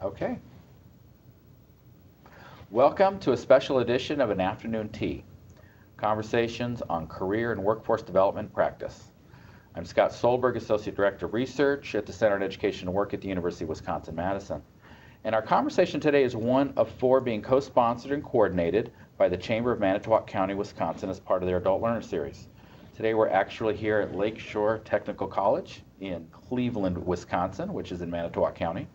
Okay. Welcome to a special edition of An Afternoon Tea, conversations on career and workforce development practice. I'm Scott Solberg, Associate Director of Research at the Center on Education and Work at the University of Wisconsin-Madison. And our conversation today is one of four being co-sponsored and coordinated by the Chamber of Manitowoc County, Wisconsin as part of their Adult Learner Series. Today we're actually here at Lakeshore Technical College in Cleveland, Wisconsin, which is in Manitowoc County.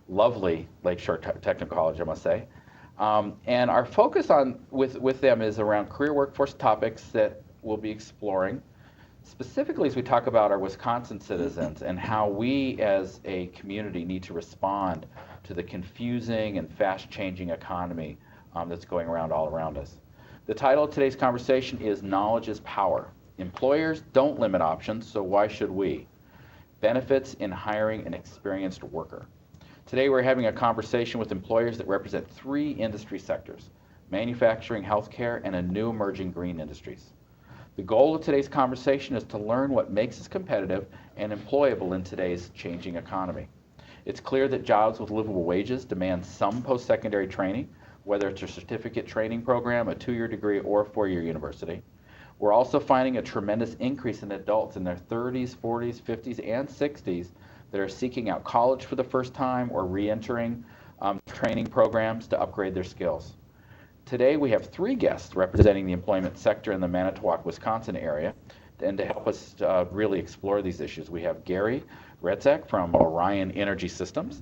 Lovely Lakeshore Technical College, I must say. And our focus with them is around career workforce topics that we'll be exploring, specifically as we talk about our Wisconsin citizens and how we as a community need to respond to the confusing and fast-changing economy that's going around all around us. The title of today's conversation is Knowledge is Power. Employers don't limit options, so why should we? Benefits in hiring an experienced worker. Today we're having a conversation with employers that represent three industry sectors: manufacturing, healthcare, and a new emerging green industries. The goal of today's conversation is to learn what makes us competitive and employable in today's changing economy. It's clear that jobs with livable wages demand some post-secondary training, whether it's a certificate training program, a 2-year degree, or a 4-year university. We're also finding a tremendous increase in adults in their 30s, 40s, 50s, and 60s that are seeking out college for the first time or re-entering training programs to upgrade their skills. Today we have three guests representing the employment sector in the Manitowoc, Wisconsin area, and to help us really explore these issues, we have Gary Retzak from Orion Energy Systems,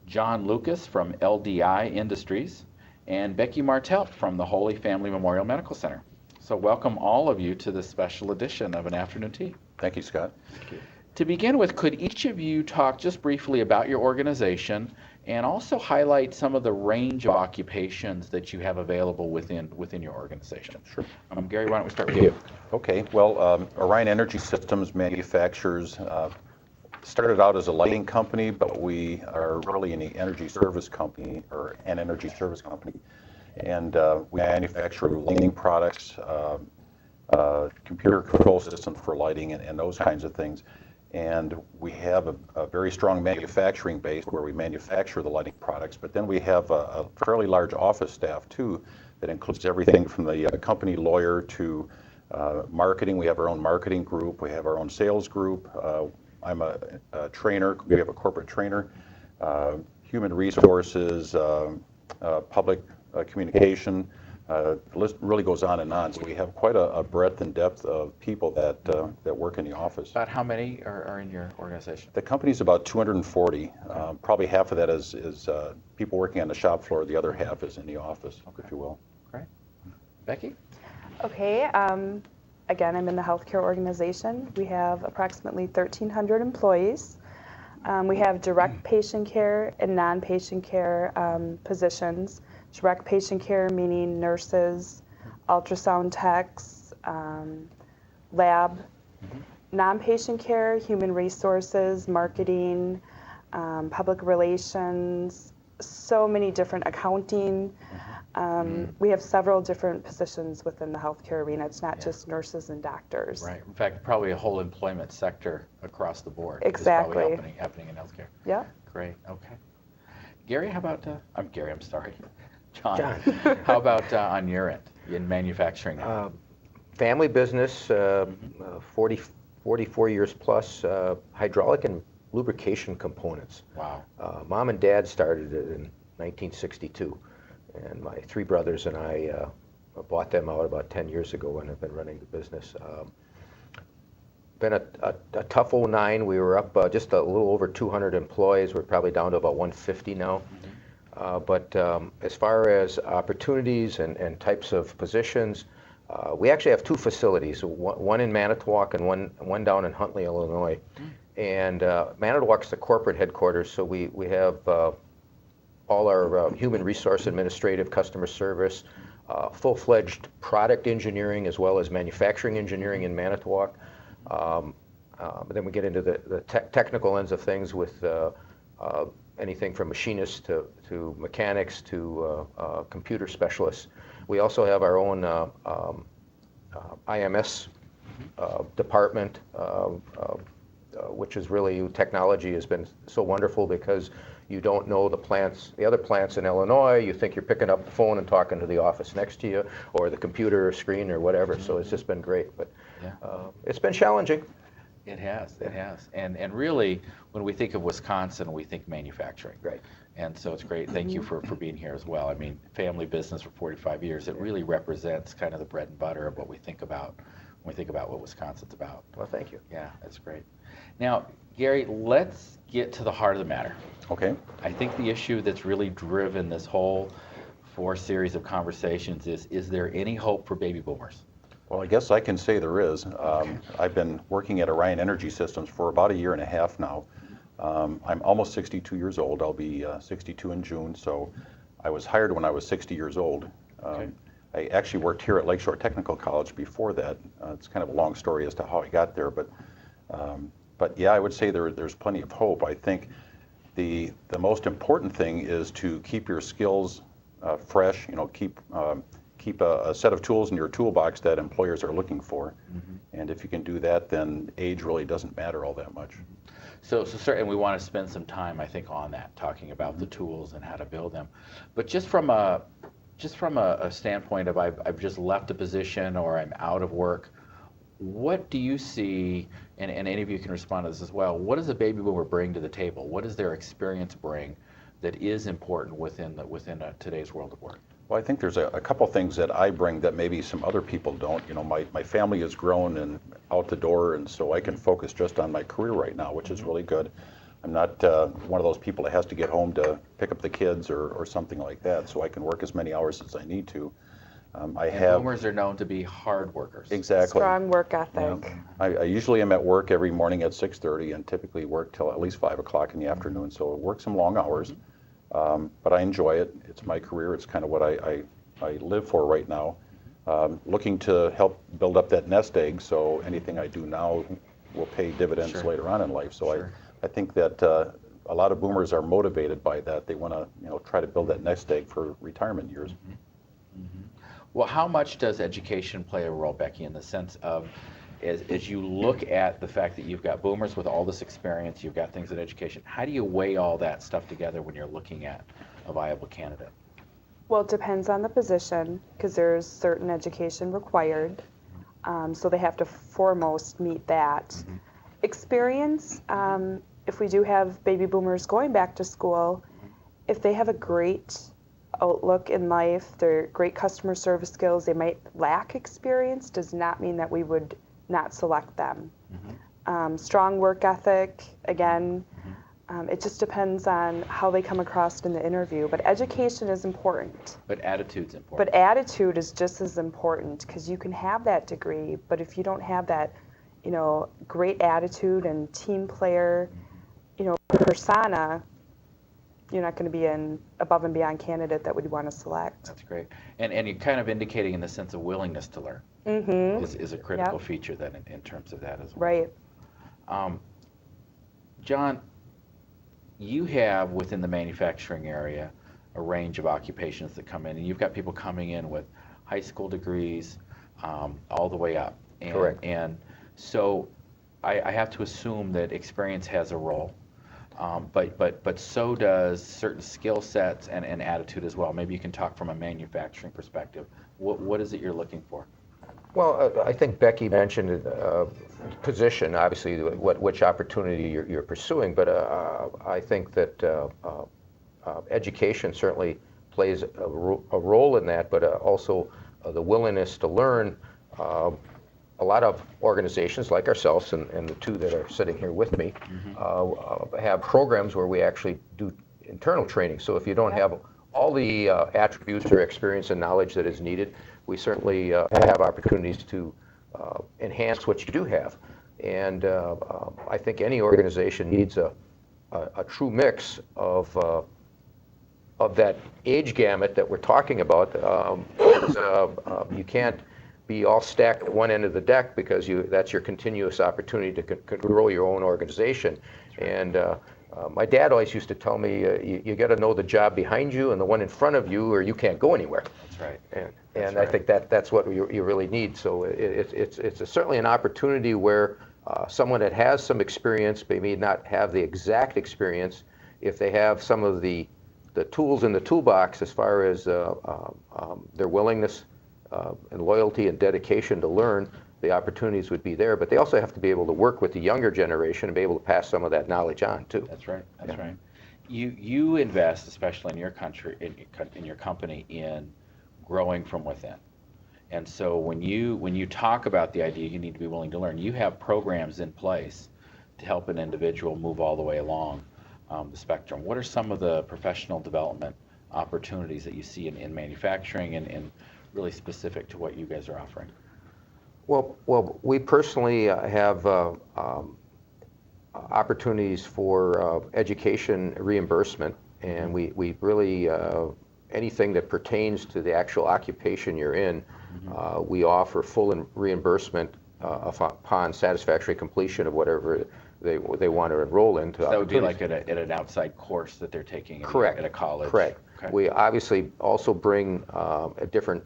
John Lucas from LDI Industries, and Becky Martelt from the Holy Family Memorial Medical Center. So welcome all of you to this special edition of An Afternoon Tea. Thank you, Scott. Thank you. To begin with, could each of you talk just briefly about your organization and also highlight some of the range of occupations that you have available within your organization? Sure. Gary, why don't we start with you? Okay. Well, Orion Energy Systems manufactures, started out as a lighting company, but we are really an energy service company, and we manufacture lighting products, computer control systems for lighting, and those kinds of things. And we have a very strong manufacturing base where we manufacture the lighting products, but then we have a fairly large office staff too that includes everything from the company lawyer to marketing. We have our own marketing group, we have our own sales group. I'm a trainer, we have a corporate trainer, human resources, public communication. The list really goes on and on. So we have quite a breadth and depth of people that work in the office. About how many are in your organization? The company's about 240. Probably half of that is people working on the shop floor. The other half is in the office, if you will. Great. Becky? Okay. Again, I'm in the healthcare organization. We have approximately 1,300 employees. We have direct patient care and non-patient care positions. Direct patient care meaning nurses, ultrasound techs, lab. Non-patient care, human resources, marketing, public relations, so many different accounting. We have several different positions within the healthcare arena. It's not just nurses and doctors. Right. In fact, probably a whole employment sector across the board. Exactly. Is probably happening in healthcare. Yeah. Great. Okay. Gary, how about, I'm sorry. John. How about on your end in manufacturing? Family business, 44 years plus, hydraulic and lubrication components. Wow. Mom and Dad started it in 1962, and my three brothers and I bought them out about 10 years ago and have been running the business. Been a tough 09. We were up just a little over 200 employees. We're probably down to about 150 now. But as far as opportunities and types of positions, we actually have two facilities, one in Manitowoc and one down in Huntley, Illinois. And Manitowoc's the corporate headquarters, so we have all our human resource administrative, customer service, full-fledged product engineering as well as manufacturing engineering in Manitowoc. But then we get into the technical ends of things with anything from machinists to mechanics to computer specialists. We also have our own IMS department, which is really, technology has been so wonderful because You don't know the other plants in Illinois. You think you're picking up the phone and talking to the office next to you, or the computer screen or whatever. So it's just been great, but Yeah. it's been challenging. It has, it has. And really, when we think of Wisconsin, we think manufacturing. Right. And so it's great. Thank you for being here as well. I mean, family business for 45 years, it really represents kind of the bread and butter of what we think about when we think about what Wisconsin's about. Well, thank you. Yeah, that's great. Now, Gary, let's get to the heart of the matter. Okay. I think the issue that's really driven this whole 4 series of conversations is there any hope for baby boomers? Well, I guess I can say there is. I've been working at Orion Energy Systems for about a year and a half now. I'm almost 62 years old. I'll be 62 in June, so I was hired when I was 60 years old. Okay. I actually worked here at Lakeshore Technical College before that. It's kind of a long story as to how I got there, but yeah, I would say there's plenty of hope. I think the most important thing is to keep your skills fresh. You know, keep a set of tools in your toolbox that employers are looking for. And if you can do that, then age really doesn't matter all that much. So certainly we want to spend some time, I think, on that, talking about the tools and how to build them. But just from a standpoint of I've just left a position or I'm out of work, what do you see, and any of you can respond to this as well, what does a baby boomer bring to the table? What does their experience bring that is important within today's world of work? Well, I think there's a couple things that I bring that maybe some other people don't. You know, my family has grown and out the door, and so I can focus just on my career right now, which is really good. I'm not one of those people that has to get home to pick up the kids or something like that, so I can work as many hours as I need to. Boomers are known to be hard workers. Exactly. Strong work ethic. Yeah. I usually am at work every morning at 6:30 and typically work till at least 5 o'clock in the afternoon, so I work some long hours. But I enjoy it. It's my career. It's kind of what I live for right now. Looking to help build up that nest egg, so anything I do now will pay dividends Sure. later on in life. So Sure. I think that a lot of boomers are motivated by that. They want to try to build that nest egg for retirement years. Well, how much does education play a role, Becky, in the sense of, as you look at the fact that you've got boomers with all this experience, you've got things in education, how do you weigh all that stuff together when you're looking at a viable candidate? Well, it depends on the position, because there's certain education required, so they have to foremost meet that. Experience, if we do have baby boomers going back to school, if they have a great outlook in life, they're great customer service skills, they might lack experience, does not mean that we would not select them. Strong work ethic, again, it just depends on how they come across in the interview, but education is important. But attitude's important. But attitude is just as important, because you can have that degree, but if you don't have that, great attitude and team player, persona, you're not going to be an above and beyond candidate that we'd want to select. That's great. And you're kind of indicating in the sense of willingness to learn is a critical feature then in terms of that as well. Right. John, you have within the manufacturing area a range of occupations that come in, and you've got people coming in with high school degrees all the way up. And, Correct. And so I have to assume that experience has a role. But so does certain skill sets and attitude as well. Maybe you can talk from a manufacturing perspective. What is it you're looking for? Well, I think Becky mentioned position, obviously, which opportunity you're pursuing, but I think that education certainly plays a role in that, but also the willingness to learn. A lot of organizations like ourselves and the two that are sitting here with me have programs where we actually do internal training. So if you don't have all the attributes or experience and knowledge that is needed, we certainly have opportunities to enhance what you do have. And I think any organization needs a true mix of that age gamut that we're talking about. You can't be all stacked at one end of the deck, because that's your continuous opportunity to grow your own organization. And my dad always used to tell me, you got to know the job behind you and the one in front of you, or you can't go anywhere. That's right. And I think that's what you really need. So it's certainly an opportunity where someone that has some experience, maybe not have the exact experience, if they have some of the tools in the toolbox as far as their willingness and loyalty and dedication to learn, the opportunities would be there. But they also have to be able to work with the younger generation and be able to pass some of that knowledge on too. That's right. That's right. You invest, especially in your country, in your company, in growing from within. And so when you talk about the idea you need to be willing to learn, you have programs in place to help an individual move all the way along the spectrum. What are some of the professional development opportunities that you see in manufacturing and really specific to what you guys are offering? Well, we personally have opportunities for education reimbursement, and we really, anything that pertains to the actual occupation you're in, we offer full reimbursement upon satisfactory completion of whatever they want to enroll into. So that would be like at an outside course that they're taking at a college? Correct. Okay. We obviously also bring at different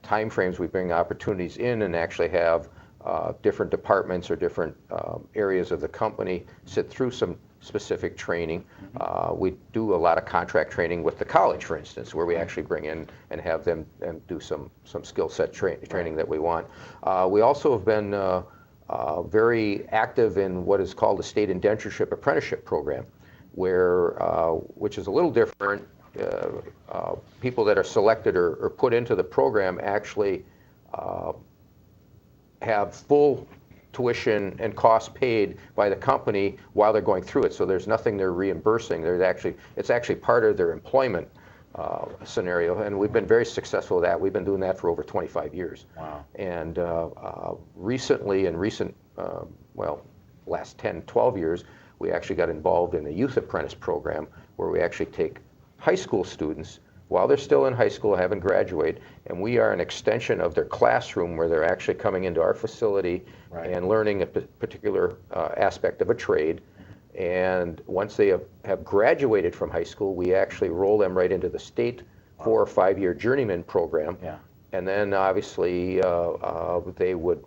time frames, we bring opportunities in and actually have different departments or different areas of the company sit through some specific training. We do a lot of contract training with the college, for instance, where we actually bring in and have them and do some skill set training that we want. We also have been very active in what is called the state indentureship apprenticeship program, which is a little different. People that are selected or put into the program actually have full tuition and costs paid by the company while they're going through it. So there's nothing they're reimbursing. It's actually part of their employment scenario, and we've been very successful with that. We've been doing that for over 25 years. Wow. And recently, last 10, 12 years, we actually got involved in a youth apprentice program where we actually take high school students while they're still in high school, haven't graduated, and we are an extension of their classroom where they're actually coming into our facility and learning a particular aspect of a trade. And once they have graduated from high school, we actually roll them right into the state 4 or 5 year journeyman program. Yeah. And then obviously they would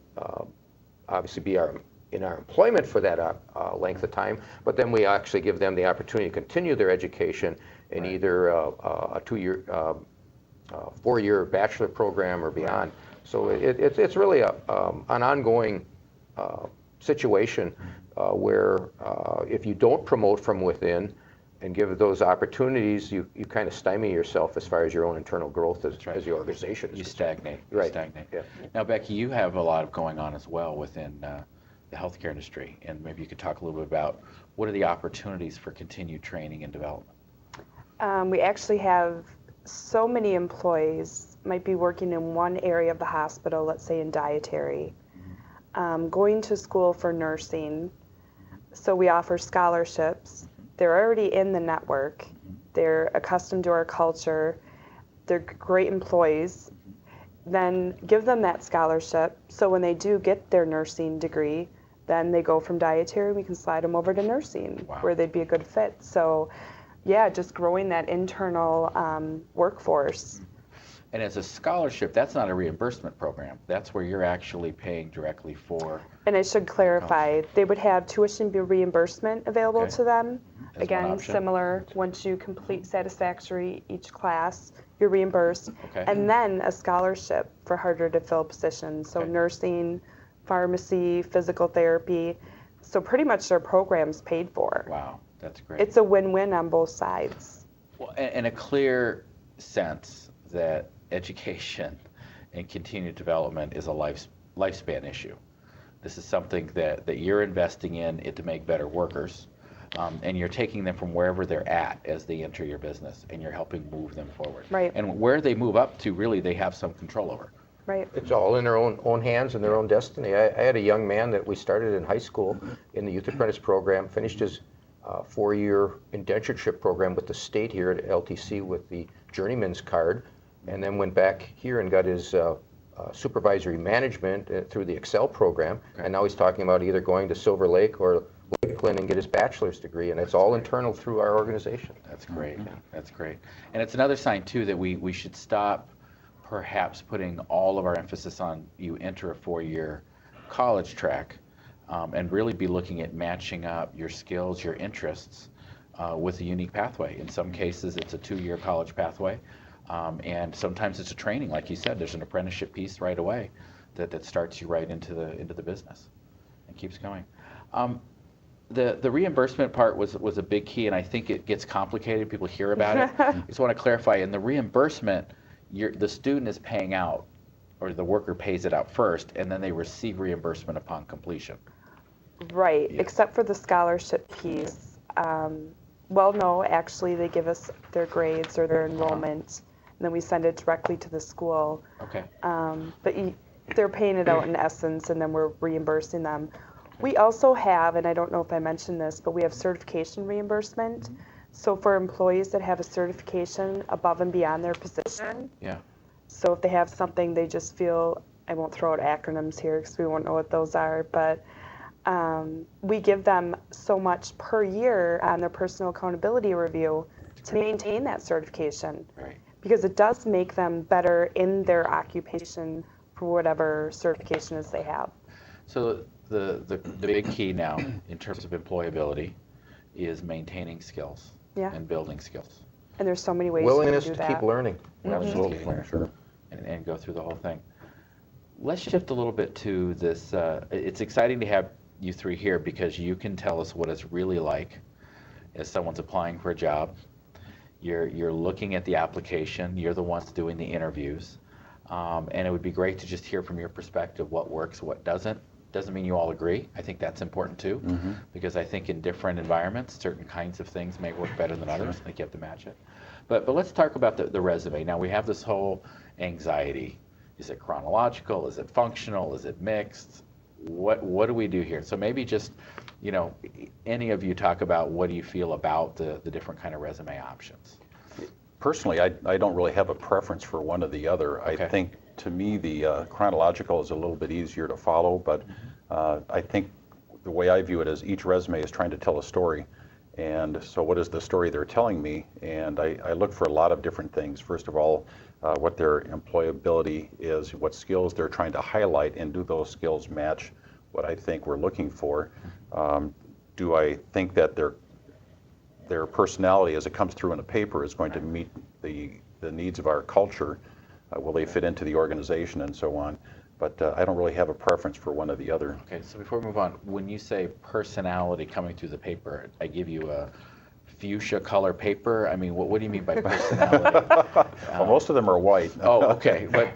obviously be in our employment for that length of time, but then we actually give them the opportunity to continue their education in either a 2-year, 4-year bachelor program or beyond. So it's really an ongoing situation where if you don't promote from within and give those opportunities, you kind of stymie yourself as far as your own internal growth as the organization is. You stagnate. Right. You stagnate. Yeah. Now, Becky, you have a lot going on as well within the healthcare industry, and maybe you could talk a little bit about what are the opportunities for continued training and development? We actually have so many employees might be working in one area of the hospital, let's say in dietary, going to school for nursing. So we offer scholarships. They're already in the network. They're accustomed to our culture. They're great employees. Then give them that scholarship. So when they do get their nursing degree, then they go from dietary, we can slide them over to nursing, where they'd be a good fit. So yeah, just growing that internal workforce. And as a scholarship, that's not a reimbursement program. That's where you're actually paying directly for. And I should clarify, they would have tuition reimbursement available to them. As Again, similar, once you complete satisfactory each class, you're reimbursed. And then a scholarship for harder to fill positions. So nursing, pharmacy, physical therapy. So pretty much their program's paid for. Wow, that's great. It's a win-win on both sides. Well, and a clear sense that education and continued development is a lifespan issue. This is something that you're investing in it to make better workers, and you're taking them from wherever they're at as they enter your business, and you're helping move them forward. Right. And where they move up to, really, they have some control over. Right. It's all in their own hands and their own destiny. I had a young man that we started in high school in the youth apprentice program, finished his 4-year indentureship program with the state here at LTC with the journeyman's card, and then went back here and got his supervisory management through the Excel program. And now he's talking about either going to Silver Lake or Lakeland and get his bachelor's degree, and it's all internal through our organization. That's great. That's great. And it's another sign, too, that we should stop perhaps putting all of our emphasis on you enter a 4-year college track and really be looking at matching up your skills, your interests with a unique pathway. In some cases, it's a 2-year college pathway, and sometimes it's a training, like you said. There's an apprenticeship piece right away that starts you right into the business and keeps going. The reimbursement part was a big key, and I think it gets complicated. People hear about it. I just want to clarify. In the reimbursement, the student is paying out, or the worker pays it out first, and then they receive reimbursement upon completion. Right, Yeah. except for the scholarship piece. Well, no, actually, they give us their grades or their enrollment, and then we send it directly to the school. Okay. But they're paying it out in essence, and then we're reimbursing them. We also have, and I don't know if I mentioned this, but we have certification reimbursement. So for employees that have a certification above and beyond their position, Yeah. so if they have something they just feel, I won't throw out acronyms here because we won't know what those are, but we give them so much per year on their personal accountability review to maintain that certification. Right. Because it does make them better in their occupation for whatever certification is they have. So the big key now in terms of employability is maintaining skills Yeah. and building skills. And there's so many ways Willingness to do to that. keep learning. Absolutely, Absolutely. sure. And go through the whole thing. Let's shift a little bit to this. It's exciting to have you three here because you can tell us what it's really like as someone's applying for a job. You're looking at the application. You're the ones doing the interviews. And it would be great to just hear from your perspective what works, what doesn't. Doesn't mean you all agree. I think that's important too, because I think in different environments, certain kinds of things may work better than others. I think you have to match it. But let's talk about the resume. Now we have this whole anxiety. Is it chronological? Is it functional? Is it mixed? What do we do here? So maybe just, any of you talk about what do you feel about the different kind of resume options. Personally, I don't really have a preference for one or the other. Okay. I think, to me, the chronological is a little bit easier to follow, but I think the way I view it is each resume is trying to tell a story. And so what is the story they're telling me? And I look for a lot of different things. First of all, what their employability is, what skills they're trying to highlight, and do those skills match what I think we're looking for? Do I think that their personality as it comes through in a paper is going to meet the needs of our culture? Will they fit into the organization and so on? But I don't really have a preference for one or the other. Okay, so before we move on, when you say personality coming through the paper, I give you a fuchsia color paper. I mean, what do you mean by personality? Well, most of them are white. Oh, okay. But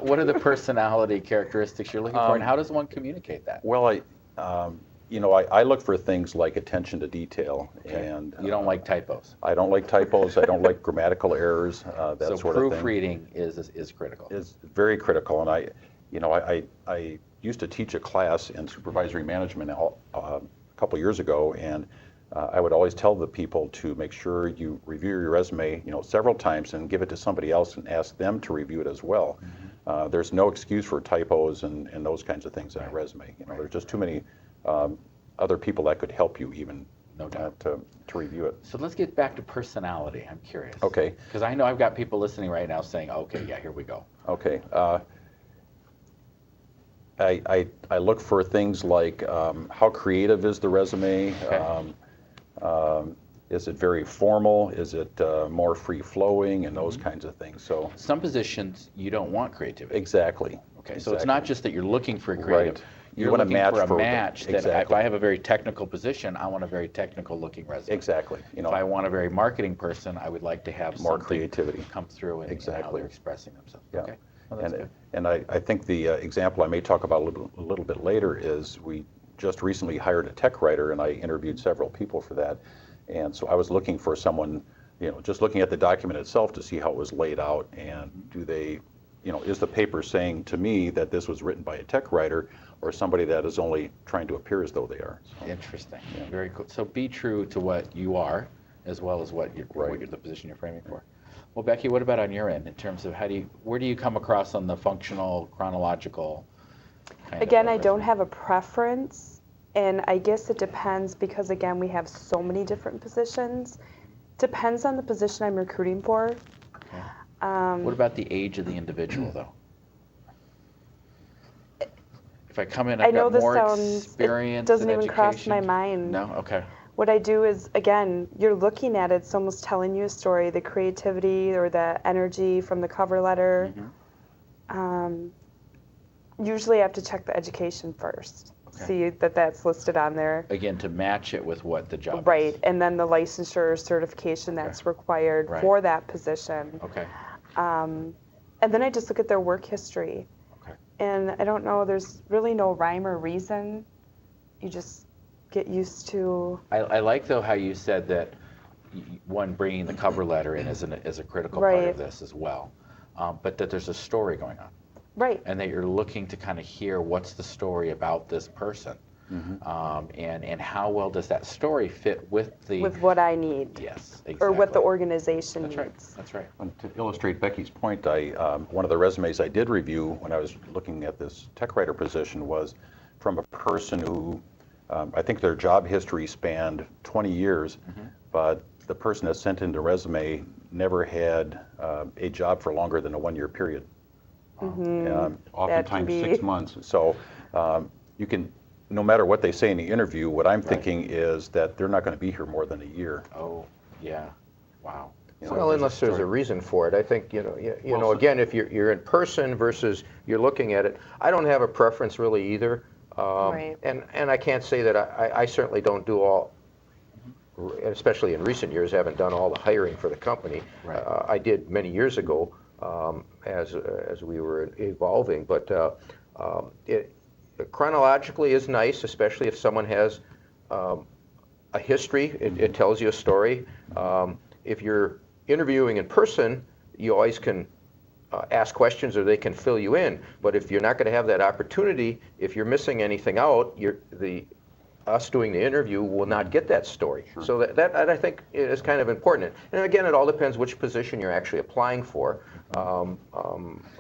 what are the personality characteristics you're looking for, and how does one communicate that? Well, I look for things like attention to detail, Okay. and You don't like typos. I don't like typos. I don't like grammatical errors. That So sort of thing proofreading is critical. is very critical. And I used to teach a class in supervisory management a couple years ago, and I would always tell the people to make sure you review your resume, several times, and give it to somebody else and ask them to review it as well. There's no excuse for typos and those kinds of things in a resume. There's just too many other people that could help you even No doubt. to review it. So let's get back to personality. I'm curious. Okay. Because I know I've got people listening right now saying, okay, yeah, here we go. Okay. I look for things like how creative is the resume? Okay. Is it very formal? Is it more free-flowing and those kinds of things? So Some positions you don't want creativity. exactly. Okay, so it's not just that you're looking for creative. Right. You're want a looking match for a for- match that if exactly. I have a very technical position, I want a very technical looking resume. Exactly. If I want a very marketing person, I would like to have More something creativity. come through in how Exactly. they're expressing themselves. Yeah. Okay. Well, that's good. And I think the example I may talk about a little bit later is we just recently hired a tech writer, and I interviewed several people for that. And so I was looking for someone, just looking at the document itself to see how it was laid out, and is the paper saying to me that this was written by a tech writer or somebody that is only trying to appear as though they are? So, Interesting. Very cool. So be true to what you are, as well as what you're Right. the position you're framing for. Well, Becky, what about on your end in terms of where do you come across on the functional, chronological kind Again, of I don't resume? have a preference, and I guess it depends because, again, we have so many different positions. Depends on the position I'm recruiting for. Okay. What about the age of the individual, though? If I come in, I I've know got this more sounds, experience it doesn't in even cross my education. mind. No? Okay. What I do is, again, you're looking at it, it's almost telling you a story, the creativity or the energy from the cover letter. Usually I have to check the education first, see that that's listed on there. Again, to match it with what the job Right, is. and then the licensure or certification that's required for that position. Okay. And then I just look at their work history. Okay. And I don't know, there's really no rhyme or reason. You just get used to. I like, though, how you said that one, bringing the cover letter in is a critical part of this as well, but that there's a story going on. Right. And that you're looking to kind of hear what's the story about this person, and how well does that story fit with what I need. Yes, exactly. Or what the organization needs. Right. That's right. And to illustrate Becky's point, one of the resumes I did review when I was looking at this tech writer position was from a person who, I think their job history spanned 20 years, but the person that sent in the resume never had a job for longer than a 1-year period. Oftentimes 6 months. So you can, no matter what they say in the interview, what I'm thinking is that they're not going to be here more than a year. Oh, yeah. Wow. Well, unless there's a reason for it. I think, again, if you're in person versus you're looking at it, I don't have a preference really either. And I can't say that I certainly don't do all, especially in recent years, haven't done all the hiring for the company. I did many years ago as we were evolving, but it chronologically is nice, especially if someone has a history. It tells you a story. If you're interviewing in person, you always can ask questions or they can fill you in. But if you're not going to have that opportunity, if you're missing anything out, us doing the interview will not get that story. So that I think is kind of important. And again, it all depends which position you're actually applying for.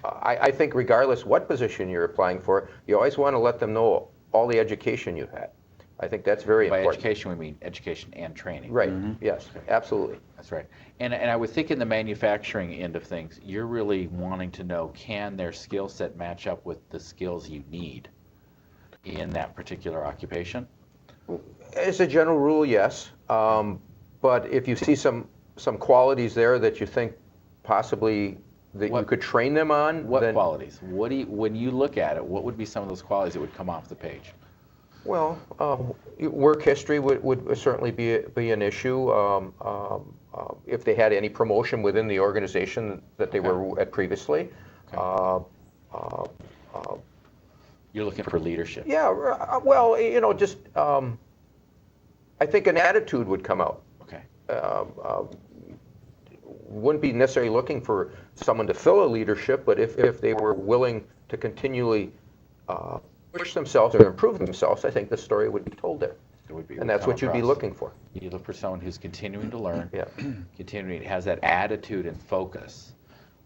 I think regardless what position you're applying for, you always want to let them know all the education you've had. I think that's very important. By education, we mean education and training. Right. Yes, absolutely. That's right. And I would think in the manufacturing end of things, you're really wanting to know, can their skill set match up with the skills you need in that particular occupation? As a general rule, yes. But if you see some qualities there that you think possibly that you could train them on, what qualities? When you look at it, what would be some of those qualities that would come off the page? Well, work history would certainly be an issue. If they had any promotion within the organization that they were at previously. You're looking for leadership. Yeah, well, just I think an attitude would come out. Okay. Wouldn't be necessarily looking for someone to fill a leadership, but if they were willing to continually push themselves or improve themselves, I think the story would be told there. And that's what you'd be looking for. You look for someone who's continuing to learn, has that attitude and focus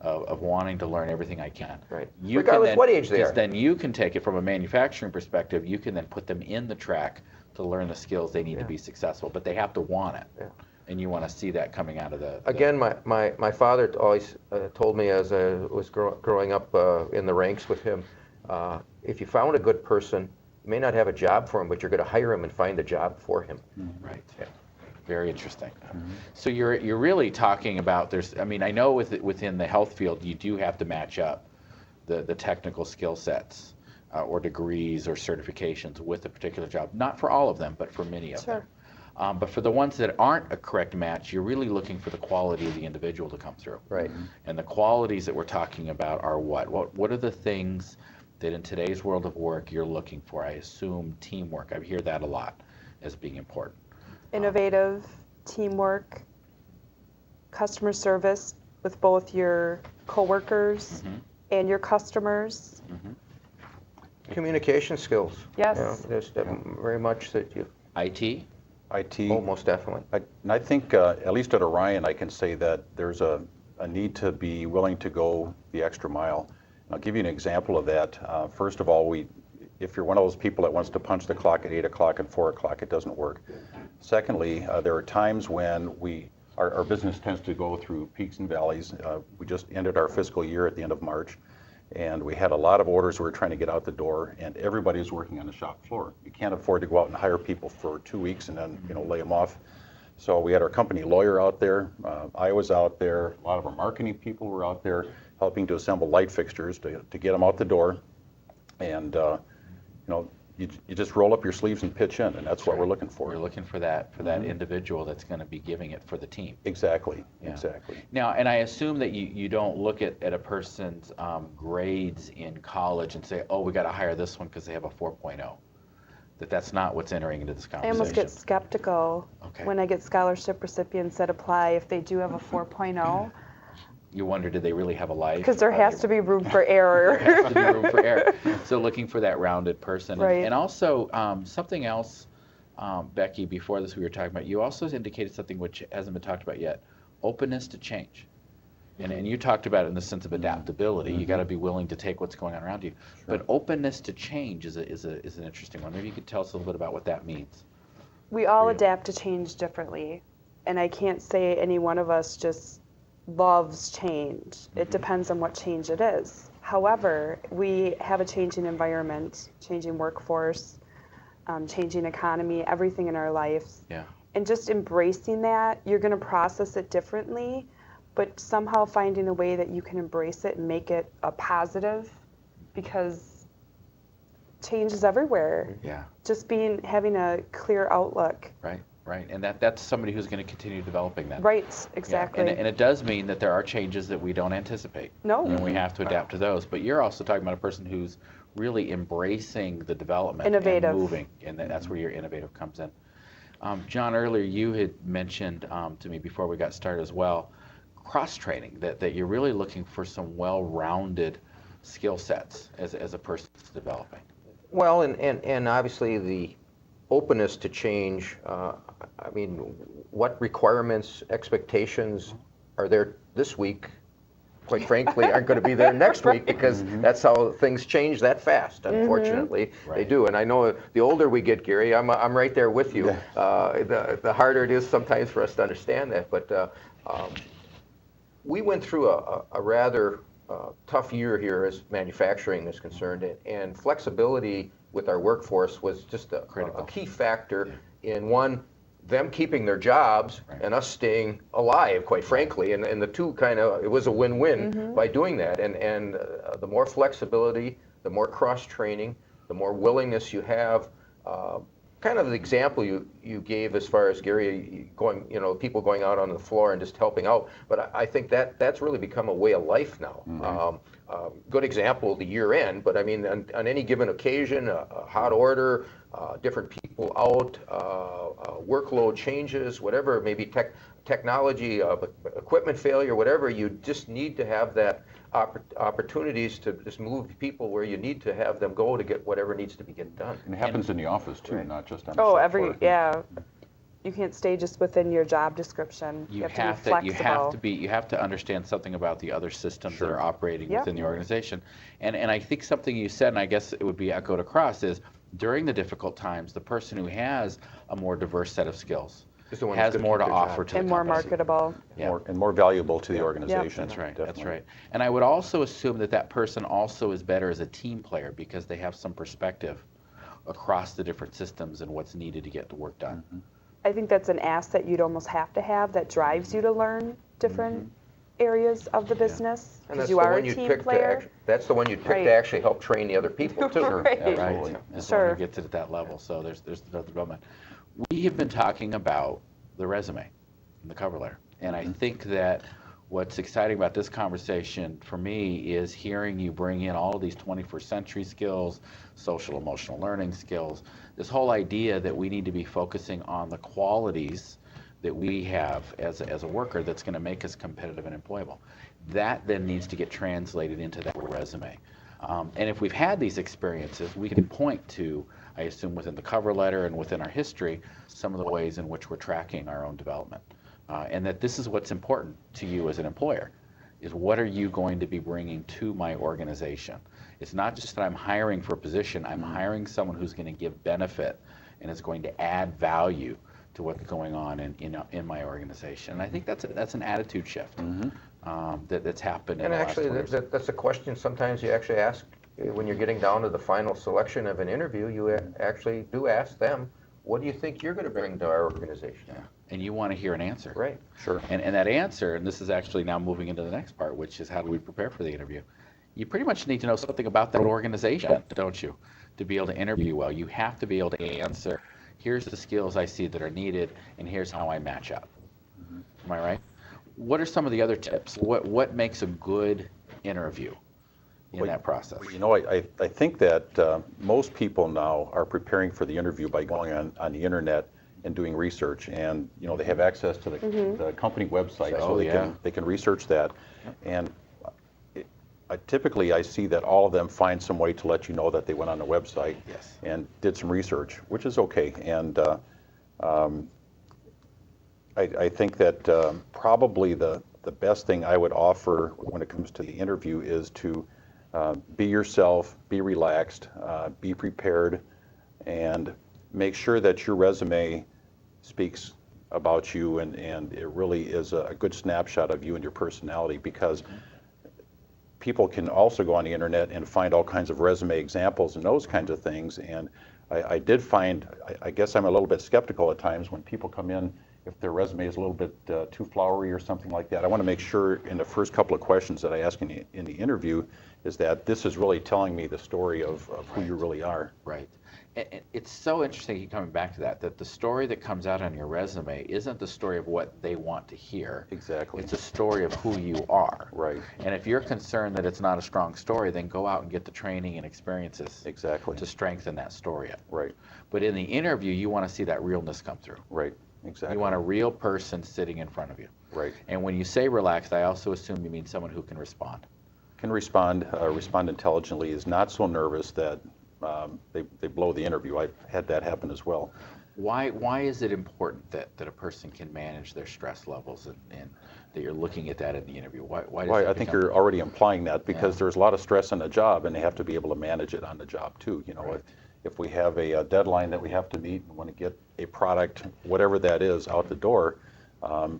of wanting to learn everything I can. Right. Regardless what age they are. Then you can take it from a manufacturing perspective. You can then put them in the track to learn the skills they need to be successful, but they have to want it. Yeah. And you want to see that coming out of the... Again, my father always told me as I was growing up in the ranks with him, if you found a good person, you may not have a job for him, but you're going to hire him and find a job for him. Right. Yeah. Very interesting. So you're really talking about I know within the health field you do have to match up the technical skill sets or degrees or certifications with a particular job. Not for all of them, but for many of them. But for the ones that aren't a correct match, you're really looking for the quality of the individual to come through. Right. And the qualities that we're talking about are what? What are the things that in today's world of work you're looking for? I assume teamwork. I hear that a lot as being important. Innovative, teamwork, customer service with both your coworkers and your customers. Communication skills. Yes. There's very much that you... IT? Oh, most definitely. And I think, at least at Orion, I can say that there's a need to be willing to go the extra mile. And I'll give you an example of that. First of all, if you're one of those people that wants to punch the clock at 8 o'clock and 4 o'clock, it doesn't work. Secondly, there are times when our business tends to go through peaks and valleys. We just ended our fiscal year at the end of March, And we had a lot of orders we were trying to get out the door, and everybody was working on the shop floor. You can't afford to go out and hire people for 2 weeks and then lay them off. So we had our company lawyer out there. I was out there. A lot of our marketing people were out there helping to assemble light fixtures to get them out the door. And you just roll up your sleeves and pitch in, and that's what we're looking for. We're looking for that individual that's going to be giving it for the team. Exactly. Yeah. Exactly. Now, and I assume that you don't look at a person's grades in college and say, oh, we got to hire this one because they have a 4.0. That's not what's entering into this I conversation. almost get skeptical Okay. when I get scholarship recipients that apply if they do have a 4.0, You wonder, did they really have a life? because there has to be room for error. There has to be room for error. So looking for that rounded person. Right. And also, something else, Becky, before this we were talking about, you also indicated something which hasn't been talked about yet, openness to change. And you talked about it in the sense of adaptability. You got to be willing to take what's going on around you. Sure. But openness to change is an interesting one. Maybe you could tell us a little bit about what that means. We all adapt to change differently, and I can't say any one of us just loves change. It depends on what change it is. However, we have a changing environment, changing workforce, changing economy, everything in our lives. Yeah. And just embracing that, you're going to process it differently, but somehow finding a way that you can embrace it and make it a positive, because change is everywhere. Yeah. Just having a clear outlook. Right. Right. And that's somebody who's going to continue developing that. Right, Yeah, exactly. and it does mean that there are changes that we don't anticipate. No. And we have to adapt to those. But you're also talking about a person who's really embracing the development Innovative. and moving, and that's where your innovative comes in. John, earlier you had mentioned to me before we got started as well, cross-training, that you're really looking for some well-rounded skill sets as a person's developing. Well, and obviously the openness to change, I mean, what requirements, expectations are there this week, quite frankly, aren't going to be there next week, because that's how things change that fast, unfortunately. They Right. do. And I know the older we get, Gary, I'm right there with you. The harder it is sometimes for us to understand that. But we went through a rather tough year here as manufacturing is concerned, and flexibility with our workforce was just a key factor in them keeping their jobs and us staying alive, quite frankly. And the two it was a win-win by doing that. And the more flexibility, the more cross-training, the more willingness you have. Kind of the example you gave as far as Gary people going out on the floor and just helping out. But I think that's really become a way of life now. Good example, the year end, but I mean, on any given occasion, a hot order, different people out, workload changes, whatever, maybe technology, equipment failure, whatever, you just need to have that opportunities to just move people where you need to have them go to get whatever needs to be getting done. And it happens in the office too, not just on the shop floor. Yeah. You can't stay just within your job description. You have to be flexible. You have to understand something about the other systems that are operating Yep. within the organization. And I think something you said, and I guess it would be echoed across, is during the difficult times, the person who has a more diverse set of skills Is the one has that's gonna more to keep their offer job. to the And more company. marketable. Yeah. More valuable to the organization. That's right. That's definitely. right. And I would also assume that person also is better as a team player because they have some perspective across the different systems and what's needed to get the work done. I think that's an asset you'd almost have to have that drives you to learn different areas of the business, And because that's you the are one a you'd team pick player. that's the one you'd pick Right. to actually help train the other people too. Right. Absolutely. As Sure. long as it gets it at that level. So there's the development. We have been talking about the resume and the cover letter. And I think that what's exciting about this conversation for me is hearing you bring in all of these 21st century skills, social emotional learning skills, this whole idea that we need to be focusing on the qualities that we have as a worker that's going to make us competitive and employable. That then needs to get translated into that resume. And if we've had these experiences, we can point to, I assume within the cover letter and within our history, some of the ways in which we're tracking our own development. And that this is what's important to you as an employer, is what are you going to be bringing to my organization? It's not just that I'm hiring for a position, I'm hiring someone who's going to give benefit and is going to add value to what's going on in my organization. And I think that's an attitude shift that's happened in And the last actually, 20 years. that's a question sometimes you actually ask when you're getting down to the final selection of an interview. You actually do ask them, what do you think you're going to bring to our organization? Yeah. And you want to hear an answer. Right. Sure. And that answer, and this is actually now moving into the next part, which is how do we prepare for the interview? You pretty much need to know something about that organization, don't you, to be able to interview well. You have to be able to answer, here's the skills I see that are needed, and here's how I match up. Am I right? What are some of the other tips? What makes a good interview in that process? Well, you know, I think that most people now are preparing for the interview by going on the internet and doing research, and you know they have access to the company website, so they can research that. And typically I see that all of them find some way to let you know that they went on the website and did some research, which is okay. And I think that probably the best thing I would offer when it comes to the interview is to be yourself, be relaxed, be prepared, and make sure that your resume speaks about you and it really is a good snapshot of you and your personality, because people can also go on the internet and find all kinds of resume examples and those kinds of things. And I did find, I guess I'm a little bit skeptical at times when people come in, if their resume is a little bit too flowery or something like that. I want to make sure in the first couple of questions that I ask in the interview is that this is really telling me the story of who you really are. Right. And it's so interesting you coming back to that the story that comes out on your resume isn't the story of what they want to hear. Exactly. It's a story of who you are. Right. And if you're concerned that it's not a strong story, then go out and get the training and experiences Exactly. to strengthen that story up. Right. But in the interview, you want to see that realness come through. Right. Exactly. You want a real person sitting in front of you. Right. And when you say relaxed, I also assume you mean someone who can respond. Can respond intelligently, is not so nervous that they blow the interview. I've had that happen as well. Why is it important that a person can manage their stress levels and that you're looking at that in the interview? Why does Well, that I think become- you're already implying that because Yeah. there's a lot of stress on the job and they have to be able to manage it on the job too. You know, Right. if we have a deadline that we have to meet and want to get a product, whatever that is, out the door,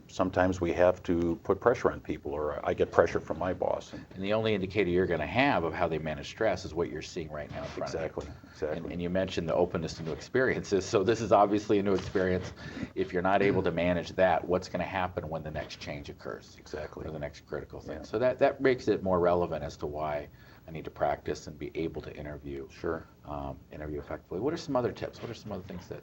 sometimes we have to put pressure on people, or I get pressure from my boss. And the only indicator you're going to have of how they manage stress is what you're seeing right now in front Exactly. of you. Exactly. And you mentioned the openness to new experiences. So this is obviously a new experience. If you're not able to manage that, what's going to happen when the next change occurs? Exactly. Or the next critical thing. Yeah. So that makes it more relevant as to why I need to practice and be able to interview. Sure. Interview effectively. What are some other tips? What are some other things that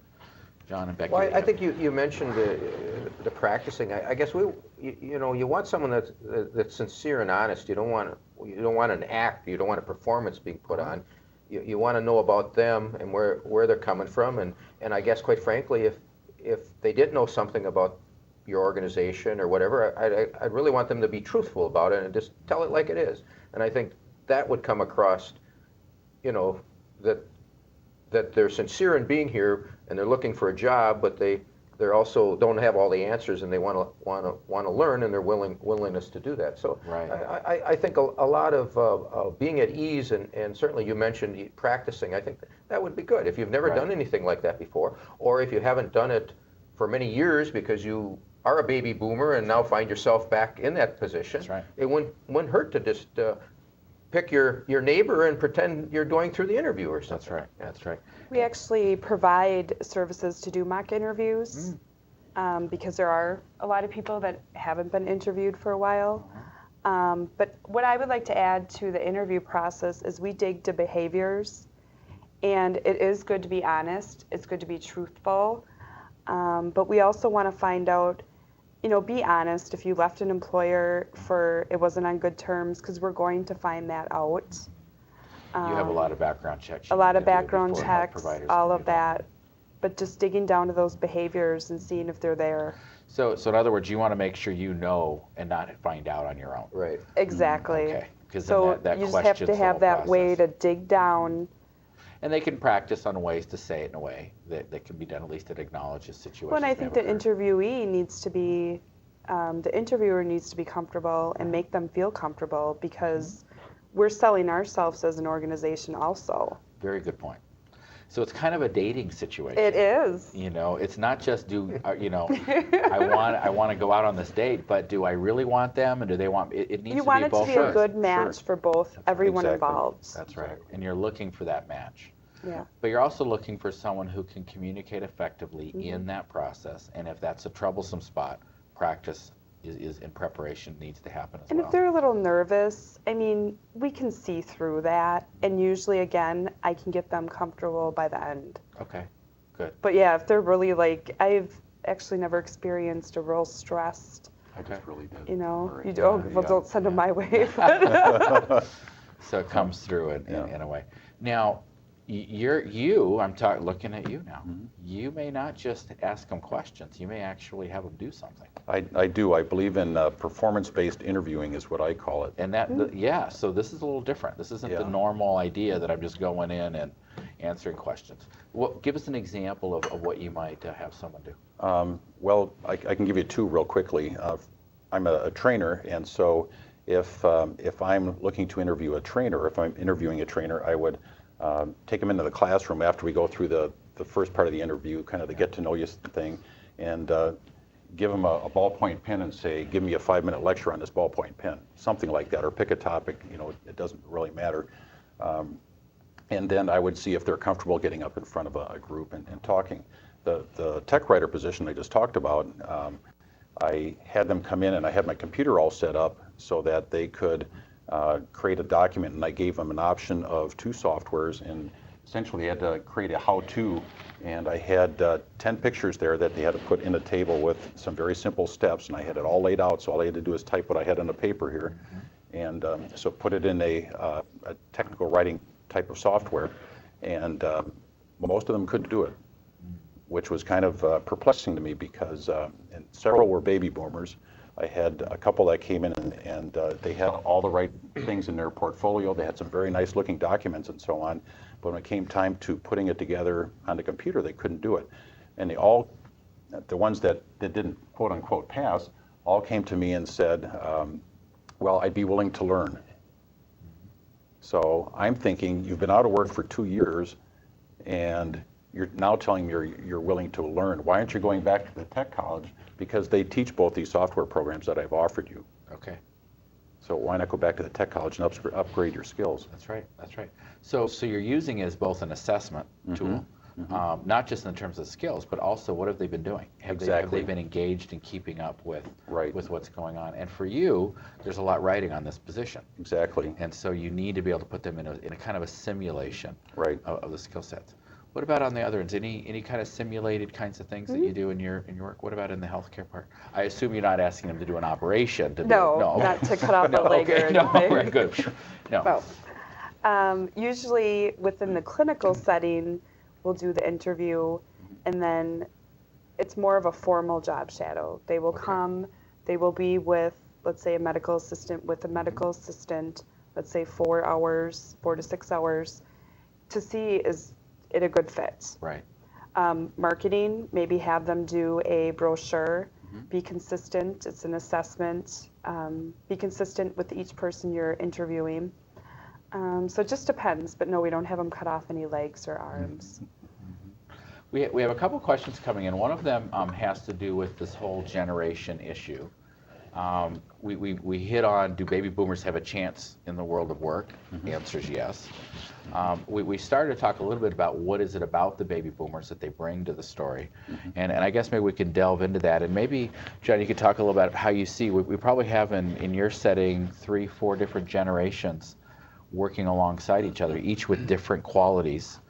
John and Becky? Well, would I have? think you mentioned the practicing. I guess you want someone that's sincere and honest. You don't want an act. You don't want a performance being put on. You want to know about them and where they're coming from. And I guess quite frankly, if they did know something about your organization or whatever, I'd really want them to be truthful about it and just tell it like it is. And I think that would come across, that they're sincere in being here and they're looking for a job, but they're also don't have all the answers and they want to learn, and their willingness to do that. So Right. I think a lot of being at ease and certainly you mentioned practicing. I think that would be good if you've never Right. done anything like that before, or if you haven't done it for many years because you are a baby boomer and now find yourself back in that position. That's right. It wouldn't hurt to just pick your neighbor and pretend you're going through the interview or something. That's right. That's right. We actually provide services to do mock interviews because there are a lot of people that haven't been interviewed for a while. But what I would like to add to the interview process is we dig to behaviors, and it is good to be honest. It's good to be truthful. But we also want to find out, be honest if you left an employer it wasn't on good terms, because we're going to find that out. You have a lot of background checks. A you lot need of to do background before health checks, providers all can of do that. But just digging down to those behaviors and seeing if they're there. So in other words, you want to make sure you know and not find out on your own. Right. Exactly. Okay. Because So that you just have to questions the have whole that way process. to dig down. And they can practice on ways to say it in a way that can be done, at least that acknowledges situations. Well, and I may think have the occurred. interviewee needs to be, the interviewer needs to be comfortable and make them feel comfortable, because we're selling ourselves as an organization also. Very good point. So it's kind of a dating situation. It is. You know, it's not just I want to go out on this date, but do I really want them, and do they want it? It needs You to want be it to both. be a good match for both, everyone Exactly. involved. That's right. And you're looking for that match. Yeah. But you're also looking for someone who can communicate effectively in that process. And if that's a troublesome spot, practice is in preparation needs to happen as And well. if they're a little nervous, I mean, we can see through that. And usually, again, I can get them comfortable by the end. Okay, good. But yeah, if they're really like, I've actually never experienced a real stressed, I just really did. you know, Right. you do, oh, Yeah, well, yeah. don't send them my way. So it comes through in Yeah. a way. Now, I'm looking at you now. You may not just ask them questions. You may actually have them do something. I do. I believe in performance-based interviewing is what I call it. And so this is a little different. This isn't the Yeah. normal idea that I'm just going in and answering questions. Give us an example of what you might have someone do. Well, I can give you two real quickly. I'm a trainer, and so if I'm looking to interview a trainer, if I'm interviewing a trainer, I would take them into the classroom after we go through the first part of the interview, kind of the get to know you thing, and give them a ballpoint pen and say, give me a 5-minute lecture on this ballpoint pen, something like that, or pick a topic, it doesn't really matter. And then I would see if they're comfortable getting up in front of a group and talking. The tech writer position I just talked about, I had them come in and I had my computer all set up so that they could create a document, and I gave them an option of 2 softwares, and essentially they had to create a how-to, and I had 10 pictures there that they had to put in a table with some very simple steps, and I had it all laid out, so all they had to do is type what I had on the paper here, and so put it in a technical writing type of software, and most of them couldn't do it, which was kind of perplexing to me because and several were baby boomers. I had a couple that came in and they had all the right things in their portfolio. They had some very nice looking documents and so on. But when it came time to putting it together on the computer, they couldn't do it. And the ones that didn't quote unquote pass, all came to me and said, well, I'd be willing to learn. So I'm thinking, you've been out of work for 2 years and you're now telling me you're willing to learn. Why aren't you going back to the tech college? Because they teach both these software programs that I've offered you. Okay. So why not go back to the tech college and upgrade your skills? That's right. That's right. So you're using it as both an assessment tool, not just in terms of skills, but also what have they been doing? Have they been engaged in keeping up with what's going on? And for you, there's a lot riding on this position. Exactly. And so you need to be able to put them in a kind of a simulation of the skill sets. What about on the other ends? Any kind of simulated kinds of things that you do in your work? What about in the healthcare part? I assume you're not asking them to do an operation. No, not to cut off a leg or anything. No, very good. No. Usually within the clinical setting, we'll do the interview, and then it's more of a formal job shadow. They will come, they will be with, let's say, a medical assistant with a medical assistant, let's say 4 to 6 hours, to see is it a good fit. Right. Marketing, maybe have them do a brochure, be consistent, it's an assessment, be consistent with each person you're interviewing. So it just depends, but no, we don't have them cut off any legs or arms. We have a couple questions coming in. One of them has to do with this whole generation issue. We hit on, do baby boomers have a chance in the world of work? The answer is yes. We started to talk a little bit about what is it about the baby boomers that they bring to the story. And I guess maybe we can delve into that. And maybe, John, you could talk a little about how you see, we probably have in your setting 3-4 different generations working alongside each other, each with different qualities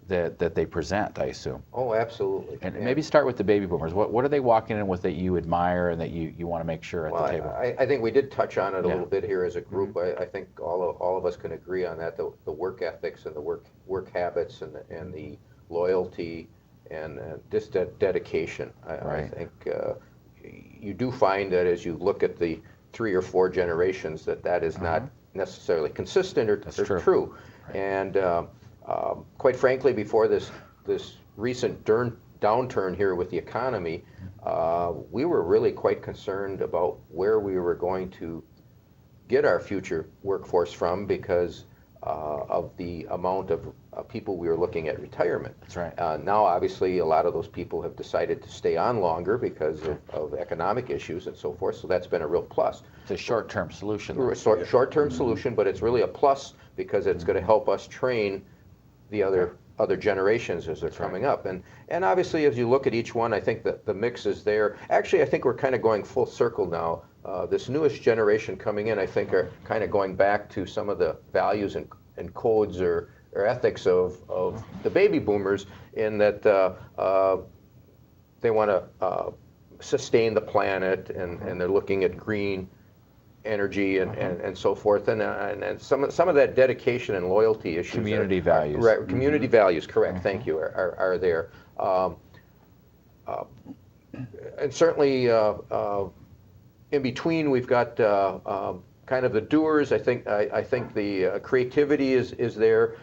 that they present, I assume. Oh, absolutely. And maybe start with the baby boomers. What are they walking in with that you admire and that you want to make sure at the table? I think we did touch on it a little bit here as a group. I think all of us can agree on that. The work ethics and the work habits and the loyalty and just that dedication. I think you do find that as you look at the 3 or 4 generations that is not necessarily consistent or true. Right. And quite frankly, before this recent downturn here with the economy, we were really quite concerned about where we were going to get our future workforce from, because of the amount of people we were looking at retirement. That's right. Now, obviously, a lot of those people have decided to stay on longer because of economic issues and so forth, so that's been a real plus. It's a short-term solution, though. Short-term solution, but it's really a plus because it's going to help us train the other generations as they're coming up. And obviously, as you look at each one, I think that the mix is there. Actually, I think we're kind of going full circle now. This newest generation coming in, I think, are kind of going back to some of the values and codes or ethics of the baby boomers, in that they want to sustain the planet, and they're looking at green energy and so forth, and some of that dedication and loyalty issues. Community values. Right, community values, correct, thank you, are there. And certainly in between we've got kind of the doers. I think the creativity is there.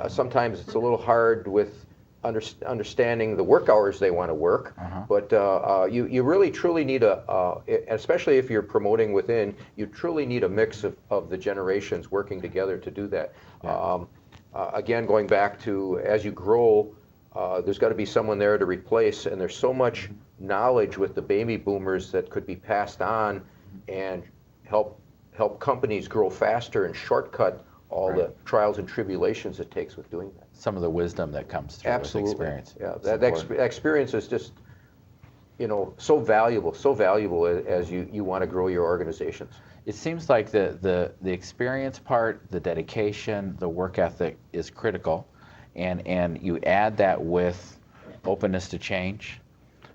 Sometimes it's a little hard with understanding the work hours they want to work, but you really truly need especially if you're promoting within, you truly need a mix of the generations working together to do that. Yeah. Again, going back to, as you grow, there's got to be someone there to replace, and there's so much knowledge with the baby boomers that could be passed on and help companies grow faster and shortcut all the trials and tribulations it takes with doing that. Some of the wisdom that comes through with experience. Yeah, that experience is just, so valuable as you want to grow your organizations. It seems like the experience part, the dedication, the work ethic is critical, and you add that with openness to change,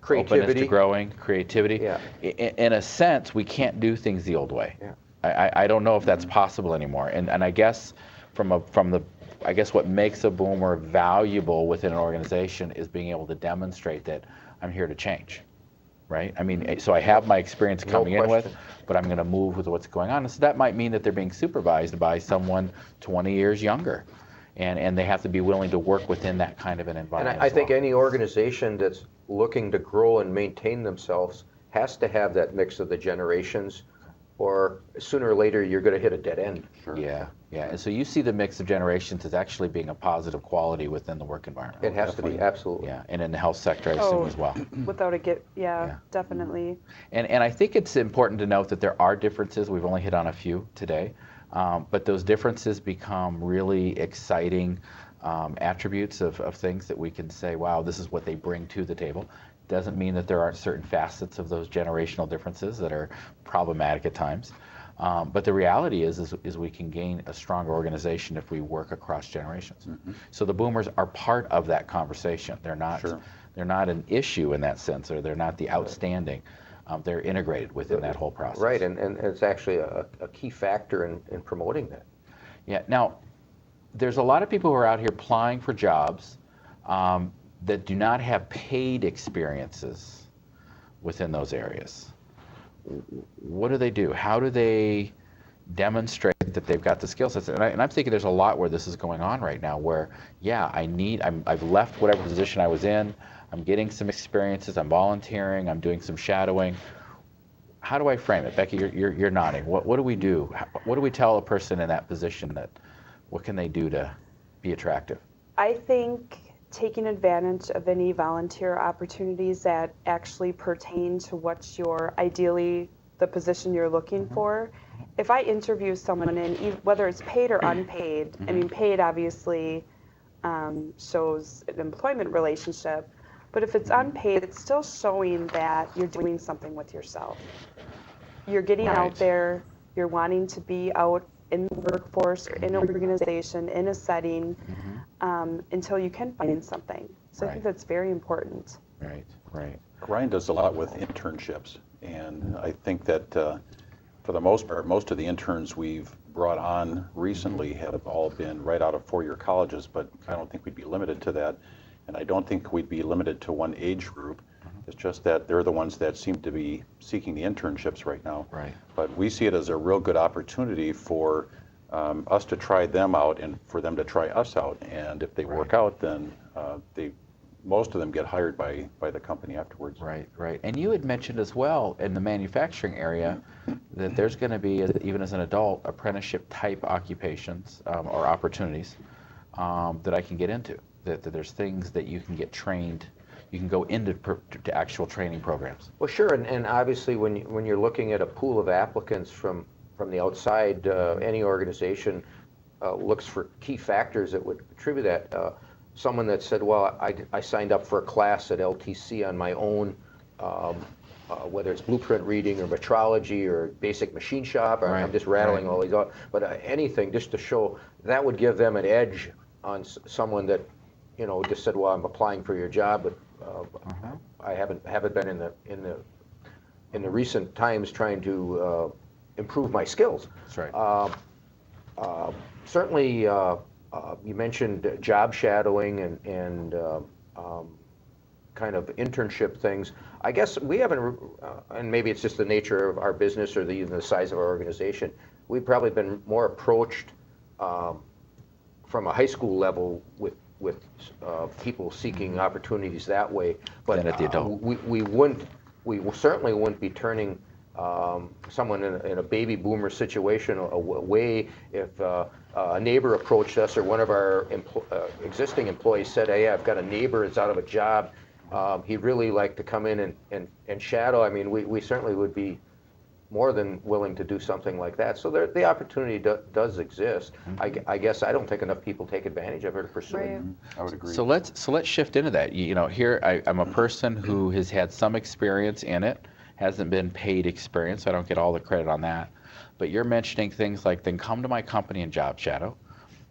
creativity, openness to growing, creativity. Yeah. In a sense, we can't do things the old way. Yeah. I don't know if that's possible anymore. And I guess what makes a boomer valuable within an organization is being able to demonstrate that I'm here to change, right? I mean, so I have my experience coming in with, but I'm going to move with what's going on. And so that might mean that they're being supervised by someone 20 years younger, and they have to be willing to work within that kind of an environment. And I think any organization that's looking to grow and maintain themselves has to have that mix of the generations, or sooner or later you're going to hit a dead end. Sure. Yeah. And so you see the mix of generations as actually being a positive quality within the work environment. It has to be, absolutely. Yeah, and in the health sector, I assume, as well. Without definitely. And I think it's important to note that there are differences. We've only hit on a few today, but those differences become really exciting attributes of things that we can say, wow, this is what they bring to the table. Doesn't mean that there aren't certain facets of those generational differences that are problematic at times. But the reality is we can gain a stronger organization if we work across generations. So the boomers are part of that conversation. They're not an issue in that sense, or they're not the outstanding. They're integrated within that whole process. Right, and it's actually a key factor in promoting that. Yeah. Now, there's a lot of people who are out here applying for jobs that do not have paid experiences within those areas. What do? How do they demonstrate that they've got the skill sets? And I'm thinking there's a lot where this is going on right now, where, I've left whatever position I was in, I'm getting some experiences, I'm volunteering, I'm doing some shadowing. How do I frame it? Becky, you're nodding. What do we do? What do we tell a person in that position what can they do to be attractive? I think taking advantage of any volunteer opportunities that actually pertain to what's ideally the position you're looking for. If I interview someone, whether it's paid or unpaid, I mean, paid obviously shows an employment relationship, but if it's unpaid, it's still showing that you're doing something with yourself. You're getting out there, you're wanting to be out in the workforce, in an organization, in a setting, until you can find something. So I think that's very important. Right. Ryan does a lot with internships, and I think that for the most part, most of the interns we've brought on recently have all been right out of four-year colleges, but I don't think we'd be limited to that, and I don't think we'd be limited to one age group. It's just that they're the ones that seem to be seeking the internships right now. Right. But we see it as a real good opportunity for us to try them out and for them to try us out. And if they work out, then most of them get hired by the company afterwards. Right, right. And you had mentioned as well in the manufacturing area that there's going to be, even as an adult, apprenticeship type occupations or opportunities that I can get into. That there's things that you can get trained, you can go into to actual training programs. Well, sure, and obviously when you're looking at a pool of applicants from the outside, any organization looks for key factors that would contribute that. Someone that said, well, I signed up for a class at LTC on my own, whether it's blueprint reading or metrology or basic machine shop, or I'm just rattling all these out, but anything just to show, that would give them an edge on someone that, you know, just said, well, I'm applying for your job, but I haven't been in the recent times trying to improve my skills. That's right. Certainly, you mentioned job shadowing and kind of internship things. I guess we haven't, and maybe it's just the nature of our business or even the size of our organization, we've probably been more approached from a high school level with people seeking opportunities that way. But than at the adult. We certainly wouldn't be turning someone in a baby boomer situation away if a neighbor approached us or one of our existing employees said, hey, I've got a neighbor that's out of a job. He'd really like to come in and shadow. I mean, we certainly would be more than willing to do something like that. So the opportunity does exist. I guess I don't think enough people take advantage of it or pursue it. I would agree. So let's shift into that. You know, here I'm a person who has had some experience in it, hasn't been paid experience, so I don't get all the credit on that. But you're mentioning things like, then come to my company and job shadow,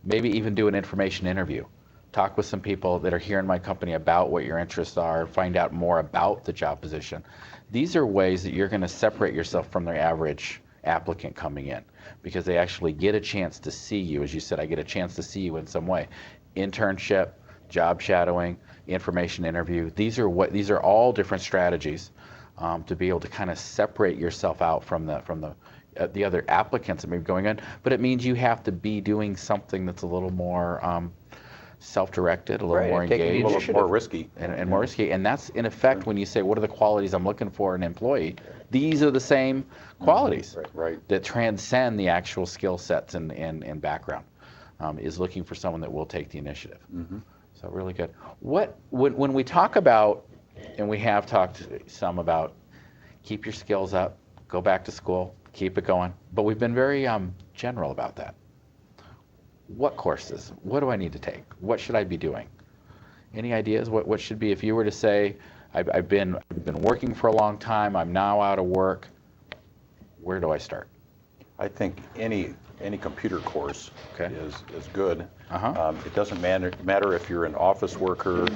maybe even do an information interview. Talk with some people that are here in my company about what your interests are, find out more about the job position. These are ways that you're going to separate yourself from the average applicant coming in, because they actually get a chance to see you. As you said, I get a chance to see you in some way. Internship, job shadowing, information interview. These are all different strategies to be able to kind of separate yourself out from the other applicants that may be going in. But it means you have to be doing something that's a little more self-directed, a little more engaged, a little more risky, and more risky. And that's in effect when you say, what are the qualities I'm looking for in an employee? These are the same qualities that transcend the actual skill sets and background. Is looking for someone that will take the initiative. So really good. When we talk about, and we have talked some about, keep your skills up, go back to school, keep it going, but we've been very general about that. What courses? What do I need to take? What should I be doing? Any ideas? What should be, if you were to say, I've been working for a long time, I'm now out of work, where do I start? I think any computer course is good. It doesn't matter if you're an office worker,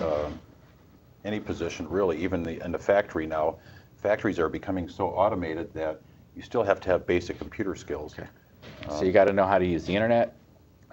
any position really, even in the factory now. Factories are becoming so automated that you still have to have basic computer skills. So you got to know how to use the internet.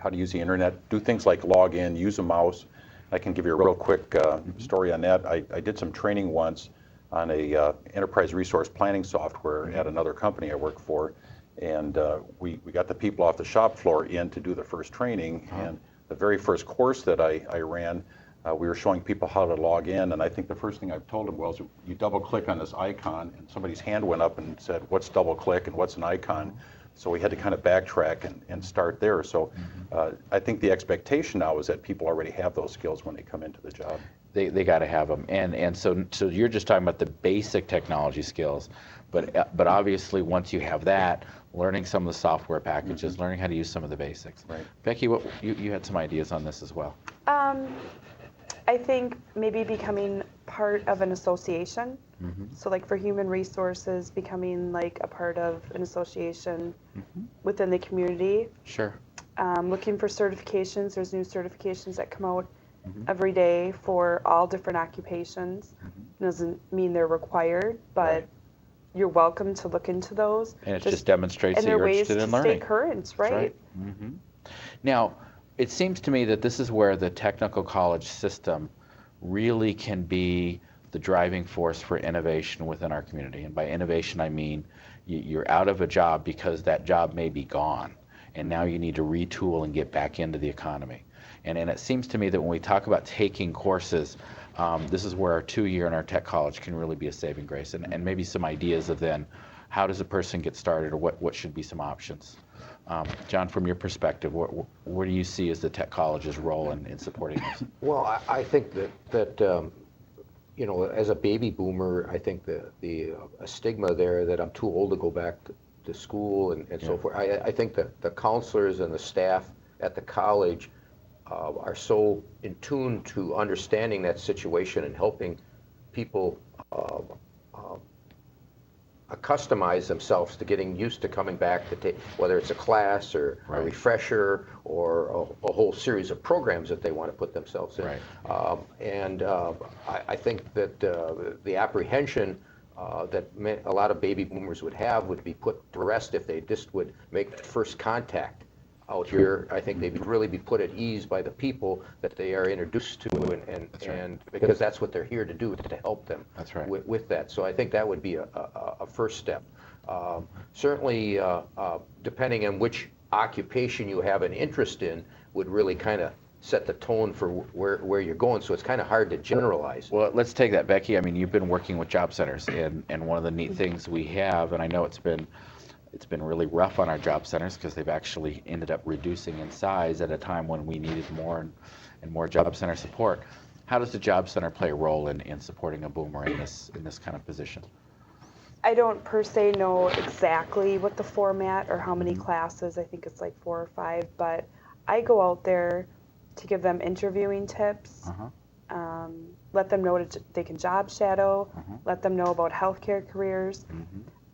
How to use the internet, do things like log in, use a mouse. I can give you a real quick story on that. I did some training once on a enterprise resource planning software at another company I worked for, and we got the people off the shop floor in to do the first training, and the very first course that I ran, we were showing people how to log in, and I think the first thing I told them was, you double click on this icon, and somebody's hand went up and said, what's double click and what's an icon? So we had to kind of backtrack and start there. So I think the expectation now is that people already have those skills when they come into the job. They got to have them, and so you're just talking about the basic technology skills, but obviously once you have that, learning some of the software packages, learning how to use some of the basics. Right. Becky, you had some ideas on this as well. I think maybe becoming part of an association. So like for human resources, becoming like a part of an association within the community. Sure. Looking for certifications. There's new certifications that come out every day for all different occupations. Doesn't mean they're required, but you're welcome to look into those. And it just demonstrates that you're interested in learning. And there are ways to stay current, right? Now, it seems to me that this is where the technical college system really can be the driving force for innovation within our community. And by innovation, I mean you're out of a job because that job may be gone, and now you need to retool and get back into the economy. And it seems to me that when we talk about taking courses, this is where our 2-year in our tech college can really be a saving grace, and maybe some ideas of then how does a person get started, or what should be some options. John, from your perspective, what do you see as the tech college's role in supporting this? Well, I think that as a baby boomer, I think the a stigma there that I'm too old to go back to school and so forth. I think that the counselors and the staff at the college are so in tune to understanding that situation and helping people customize themselves to getting used to coming back to take, whether it's a class or a refresher or a whole series of programs that they want to put themselves in. Right. I think that the apprehension that a lot of baby boomers would have would be put to rest if they just would make that first contact out here. I think they'd really be put at ease by the people that they are introduced to, and because that's what they're here to do, to help them with that. So I think that would be a first step. Certainly, depending on which occupation you have an interest in, would really kind of set the tone for where you're going. So it's kind of hard to generalize. Well, let's take that, Becky. I mean, you've been working with job centers, and one of the neat things we have, and I know it's been really rough on our job centers because they've actually ended up reducing in size at a time when we needed more and more job center support. How does the job center play a role in supporting a boomer in this kind of position? I don't per se know exactly what the format or how many classes. I think it's like 4 or 5, but I go out there to give them interviewing tips, let them know they can job shadow, let them know about healthcare careers.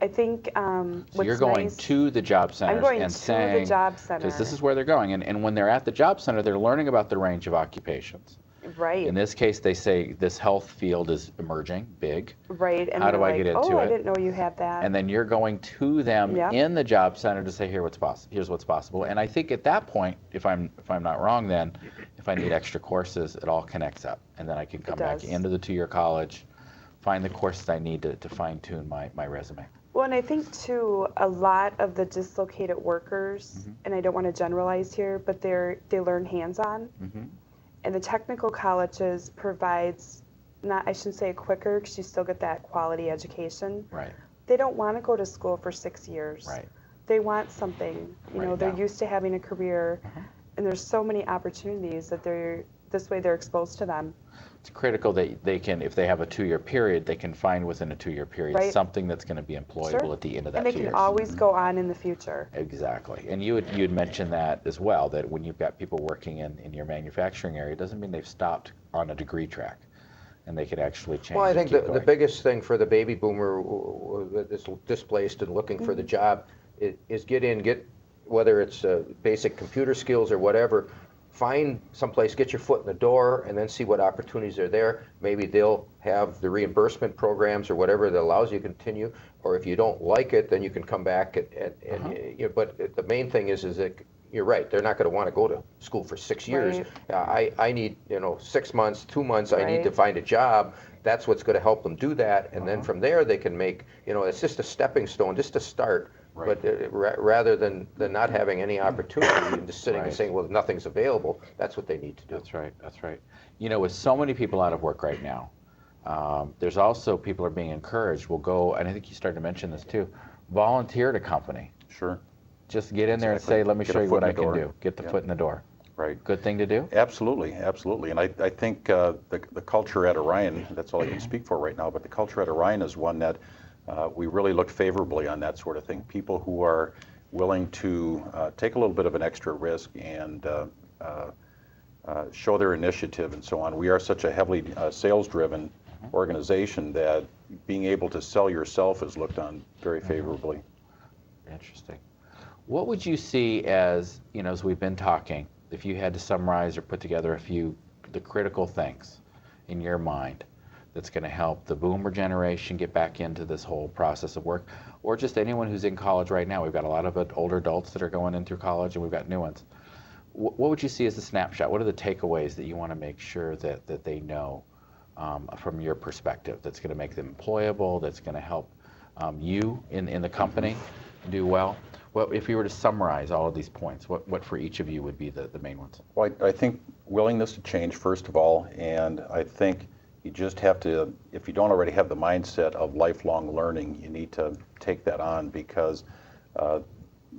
I think so you're going to the job centers and saying, the job center, because this is where they're going, and when they're at the job center, they're learning about the range of occupations. Right. In this case, they say this health field is emerging, big. Right. And how do I get into it? I didn't know you had that. And then you're going to them in the job center to say, here's what's possible. And I think at that point, if I'm not wrong, then if I need extra courses, it all connects up, and then I can come back into the 2-year college, find the courses I need to fine tune my resume. Well, and I think too, a lot of the dislocated workers, and I don't want to generalize here, but they learn hands-on. And the technical colleges provides, I shouldn't say quicker, because you still get that quality education. Right. They don't want to go to school for 6 years. Right. They want something. They're used to having a career, and there's so many opportunities that this way they're exposed to them. It's critical that they can, if they have a 2-year period, they can find within a 2-year period something that's going to be employable at the end of that 2 years. And they can always go on in the future. Exactly. And you had mentioned that as well, that when you've got people working in your manufacturing area, it doesn't mean they've stopped on a degree track, and they could actually change. Well, I think the biggest thing for the baby boomer that is displaced and looking for the job is get whether it's basic computer skills or whatever. Find someplace, get your foot in the door, and then see what opportunities are there. Maybe they'll have the reimbursement programs or whatever that allows you to continue. Or if you don't like it, then you can come back. But the main thing is that you're right. They're not going to want to go to school for 6 years. I need 6 months, 2 months. I need to find a job. That's what's going to help them do that. And then from there, they can make. It's just a stepping stone, just to start. Right. But rather than not having any opportunity and just sitting and saying, well, nothing's available, that's what they need to do. That's right. That's right. With so many people out of work right now, there's also people are being encouraged. Will go, and I think you started to mention this too, volunteer at a company. Sure. Just get in there and say, let me show you what I can do. Get the foot in the door. Right. Good thing to do? Absolutely, absolutely. And I think the culture at Orion, that's all I can speak for right now, but the culture at Orion is one that we really look favorably on that sort of thing. People who are willing to take a little bit of an extra risk and show their initiative and so on. We are such a heavily sales-driven organization that being able to sell yourself is looked on very favorably. Interesting. What would you see as we've been talking, if you had to summarize or put together the critical things in your mind that's going to help the boomer generation get back into this whole process of work, or just anyone who's in college right now? We've got a lot of older adults that are going in through college, and we've got new ones. What would you see as the snapshot? What are the takeaways that you want to make sure that they know from your perspective that's going to make them employable, that's going to help you in the company do well? Well, if you were to summarize all of these points, what for each of you would be the main ones? Well, I think willingness to change, first of all, and I think You just have to, if you don't already have the mindset of lifelong learning, you need to take that on, because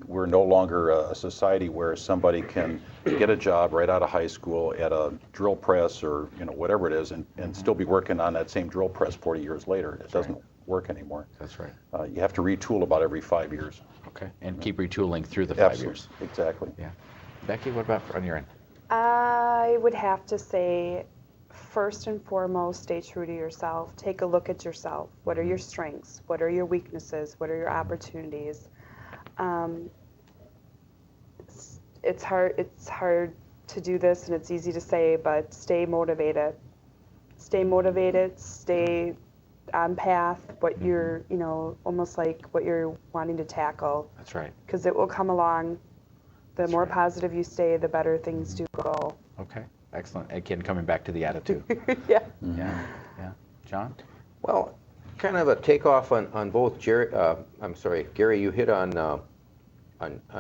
we're no longer a society where somebody can get a job right out of high school at a drill press or whatever it is, and still be working on that same drill press 40 years later. It doesn't work anymore. That's right. You have to retool about every 5 years. Okay, and keep retooling through the 5 years. Exactly. Yeah. Becky, what about on your end? I would have to say, first and foremost, stay true to yourself. Take a look at yourself. What are your strengths? What are your weaknesses? What are your opportunities? It's hard to do this, and it's easy to say, but stay motivated. Stay motivated, stay on path, what you're, almost like what you're wanting to tackle. That's right. Because it will come along. The That's more right. positive you stay, the better things do go. Okay, excellent. Again, coming back to the attitude. Yeah. Yeah, yeah. John? Well, kind of a takeoff on both Jerry. I'm sorry, Gary. You hit on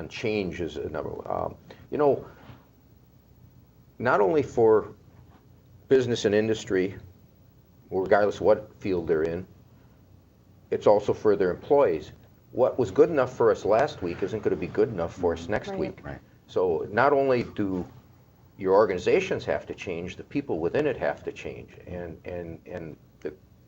change as a number. Not only for business and industry, regardless of what field they're in, it's also for their employees. What was good enough for us last week isn't going to be good enough for us next Right. week. Right. So not only do your organizations have to change, the people within it have to change, and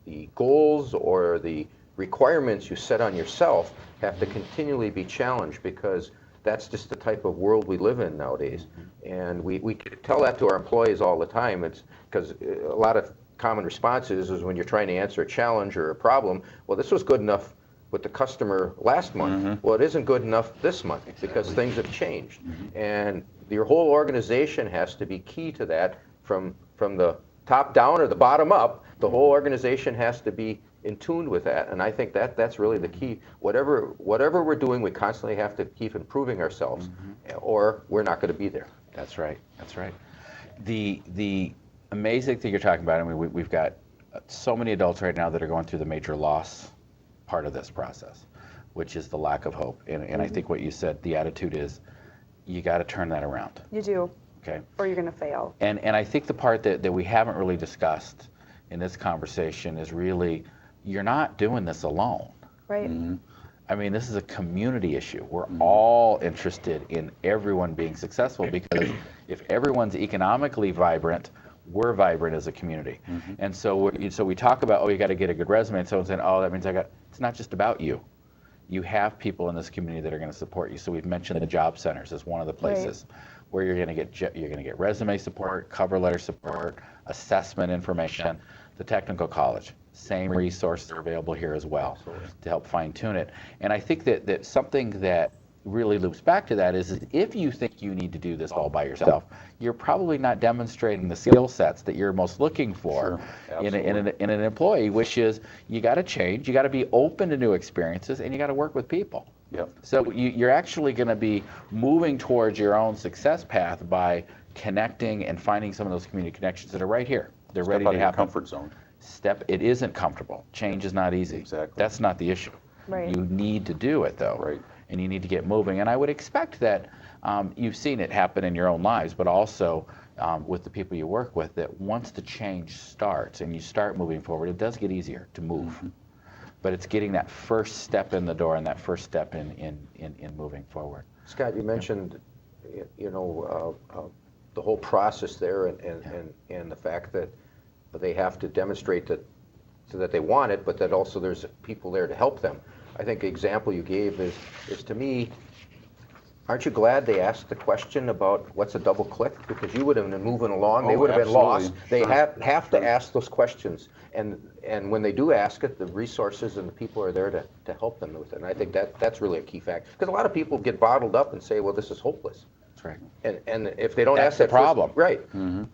the goals or the requirements you set on yourself have to continually be challenged, because that's just the type of world we live in nowadays. And we tell that to our employees all the time. It's because a lot of common responses is when you're trying to answer a challenge or a problem, well, this was good enough with the customer last month. Well, it isn't good enough this month because things have changed. And your whole organization has to be key to that, from the top down or the bottom up. The whole organization has to be in tune with that, and I think that's really the key. Whatever we're doing, we constantly have to keep improving ourselves, or we're not going to be there. That's right. That's right. The amazing thing you're talking about, I mean, we've got so many adults right now that are going through the major loss part of this process, which is the lack of hope. And I think what you said, the attitude is, you got to turn that around. You do. Okay. Or you're going to fail. And I think the part that we haven't really discussed in this conversation is really, you're not doing this alone. Right. I mean, this is a community issue. We're all interested in everyone being successful, because if everyone's economically vibrant, we're vibrant as a community. And so we talk about, oh, you got to get a good resume, and someone's saying, oh, that means it's not just about you. You have people in this community that are going to support you. So we've mentioned the job centers as one of the places where you're going to get resume support, cover letter support, assessment information. The technical college, same resources are available here as well to help fine tune it. And I think that something that really loops back to that is if you think you need to do this all by yourself, you're probably not demonstrating the skill sets that you're most looking for in an employee, which is, you got to change, you got to be open to new experiences, and you got to work with people. Yep. So you're actually going to be moving towards your own success path by connecting and finding some of those community connections that are right here. They're ready to happen. Step out of your comfort zone. It isn't comfortable. Change is not easy. Exactly. That's not the issue. Right. You need to do it, though. Right. And you need to get moving. And I would expect that you've seen it happen in your own lives, but also with the people you work with, that once the change starts and you start moving forward, it does get easier to move. But it's getting that first step in the door and that first step in moving forward. Scott, you mentioned, the whole process there, and the fact that they have to demonstrate that, so that they want it, but that also there's people there to help them. I think the example you gave is to me, aren't you glad they asked the question about what's a double click? Because you would have been moving along, they would have been lost. They have to ask those questions, and when they do ask it, the resources and the people are there to help them with it. And I think that's really a key fact, because a lot of people get bottled up and say, well, this is hopeless. That's right. And if they don't That's ask the that problem. right.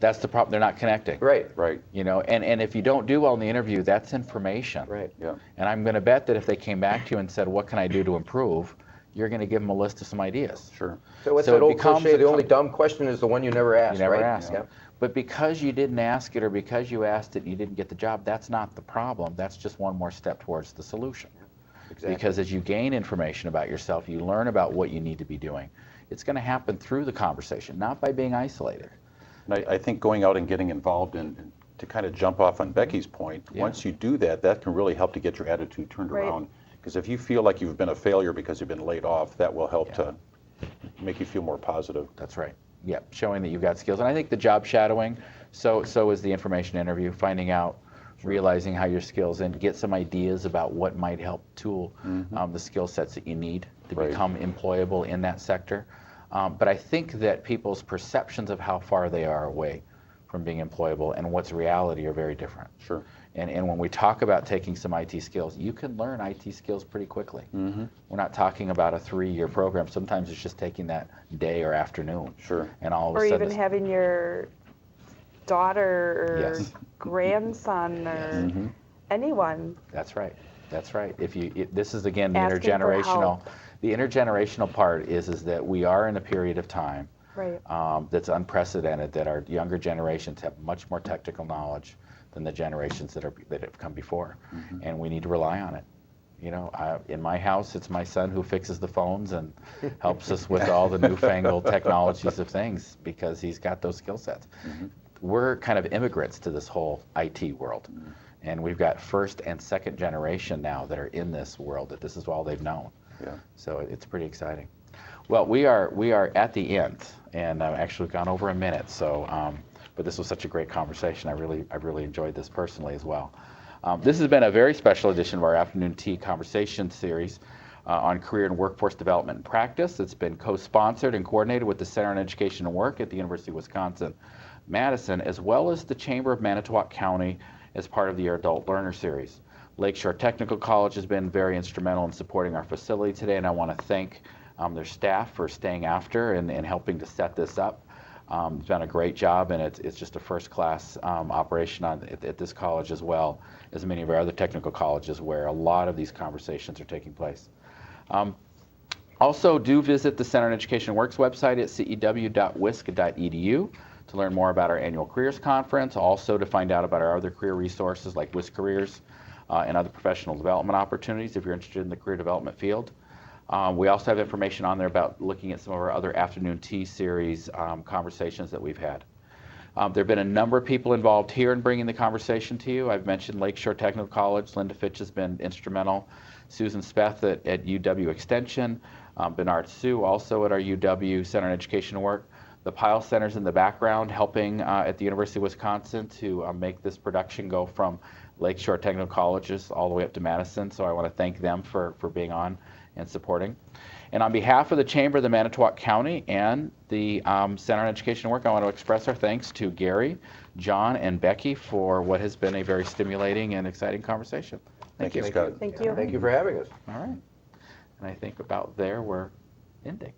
That's the problem. They're not connecting. Right. Right. And if you don't do well in the interview, that's information. Right. Yeah. And I'm going to bet that if they came back to you and said, what can I do to improve, you're going to give them a list of some ideas. Sure. So what's So that it old becomes cliche? The a only dumb question is the one you never asked. You never right? asked. Yeah. But because you didn't ask it, or because you asked it and you didn't get the job, that's not the problem. That's just one more step towards the solution. Exactly. Because as you gain information about yourself, you learn about what you need to be doing. It's going to happen through the conversation, not by being isolated. And I think going out and getting involved in to kind of jump off on Becky's point, Yeah. once you do that, that can really help to get your attitude turned Right. around. Because if you feel like you've been a failure because you've been laid off, that will help Yeah. to make you feel more positive. That's right. Yeah, showing that you've got skills. And I think the job shadowing, so is the information interview, finding out, realizing how your skills, and get some ideas about what might help tool the skill sets that you need to Right. become employable in that sector. But I think that people's perceptions of how far they are away from being employable and what's reality are very different. Sure. And when we talk about taking some IT skills, you can learn IT skills pretty quickly. We're not talking about a 3-year program. Sometimes it's just taking that day or afternoon. Sure. And all of Or a sudden, even having your daughter or Yes. grandson or anyone. that's right. That's right. This is again the Asking for intergenerational. help. The intergenerational part is that we are in a period of time Right. that's unprecedented. That our younger generations have much more technical knowledge than the generations that have come before, and we need to rely on it. You know, in my house, it's my son who fixes the phones and helps us with all the newfangled technologies of things because he's got those skill sets. We're kind of immigrants to this whole IT world, and we've got first and second generation now that are in this world, that this is all they've known. Yeah. So it's pretty exciting. Well, we are at the end, and I've actually gone over a minute. So, but this was such a great conversation. I really enjoyed this personally as well. This has been a very special edition of our Afternoon Tea Conversation series on career and workforce development and practice. It's been co-sponsored and coordinated with the Center on Education and Work at the University of Wisconsin-Madison, as well as the Chamber of Manitowoc County as part of the Adult Learner Series. Lakeshore Technical College has been very instrumental in supporting our facility today, and I want to thank their staff for staying after and helping to set this up. It's done a great job, and it's just a first-class operation at this college, as well as many of our other technical colleges where a lot of these conversations are taking place. Also, do visit the Center on Education and Work's website at cew.wisc.edu to learn more about our annual Careers Conference, also to find out about our other career resources like WISC Careers and other professional development opportunities if you're interested in the career development field. We also have information on there about looking at some of our other Afternoon Tea series conversations that we've had. There have been a number of people involved here in bringing the conversation to you. I've mentioned Lakeshore Technical College. Linda Fitch has been instrumental. Susan Speth at UW Extension. Bernard Sue also at our UW Center on Education and Work. The Pyle Center's in the background helping at the University of Wisconsin to make this production go from Lakeshore Technical Colleges all the way up to Madison. So I want to thank them for being on and supporting. And on behalf of the Chamber of the Manitowoc County and the Center on Education and Work, I want to express our thanks to Gary, John, and Becky for what has been a very stimulating and exciting conversation. Thank you, Scott. Thank you. Thank you for having us. All right. And I think about there we're ending.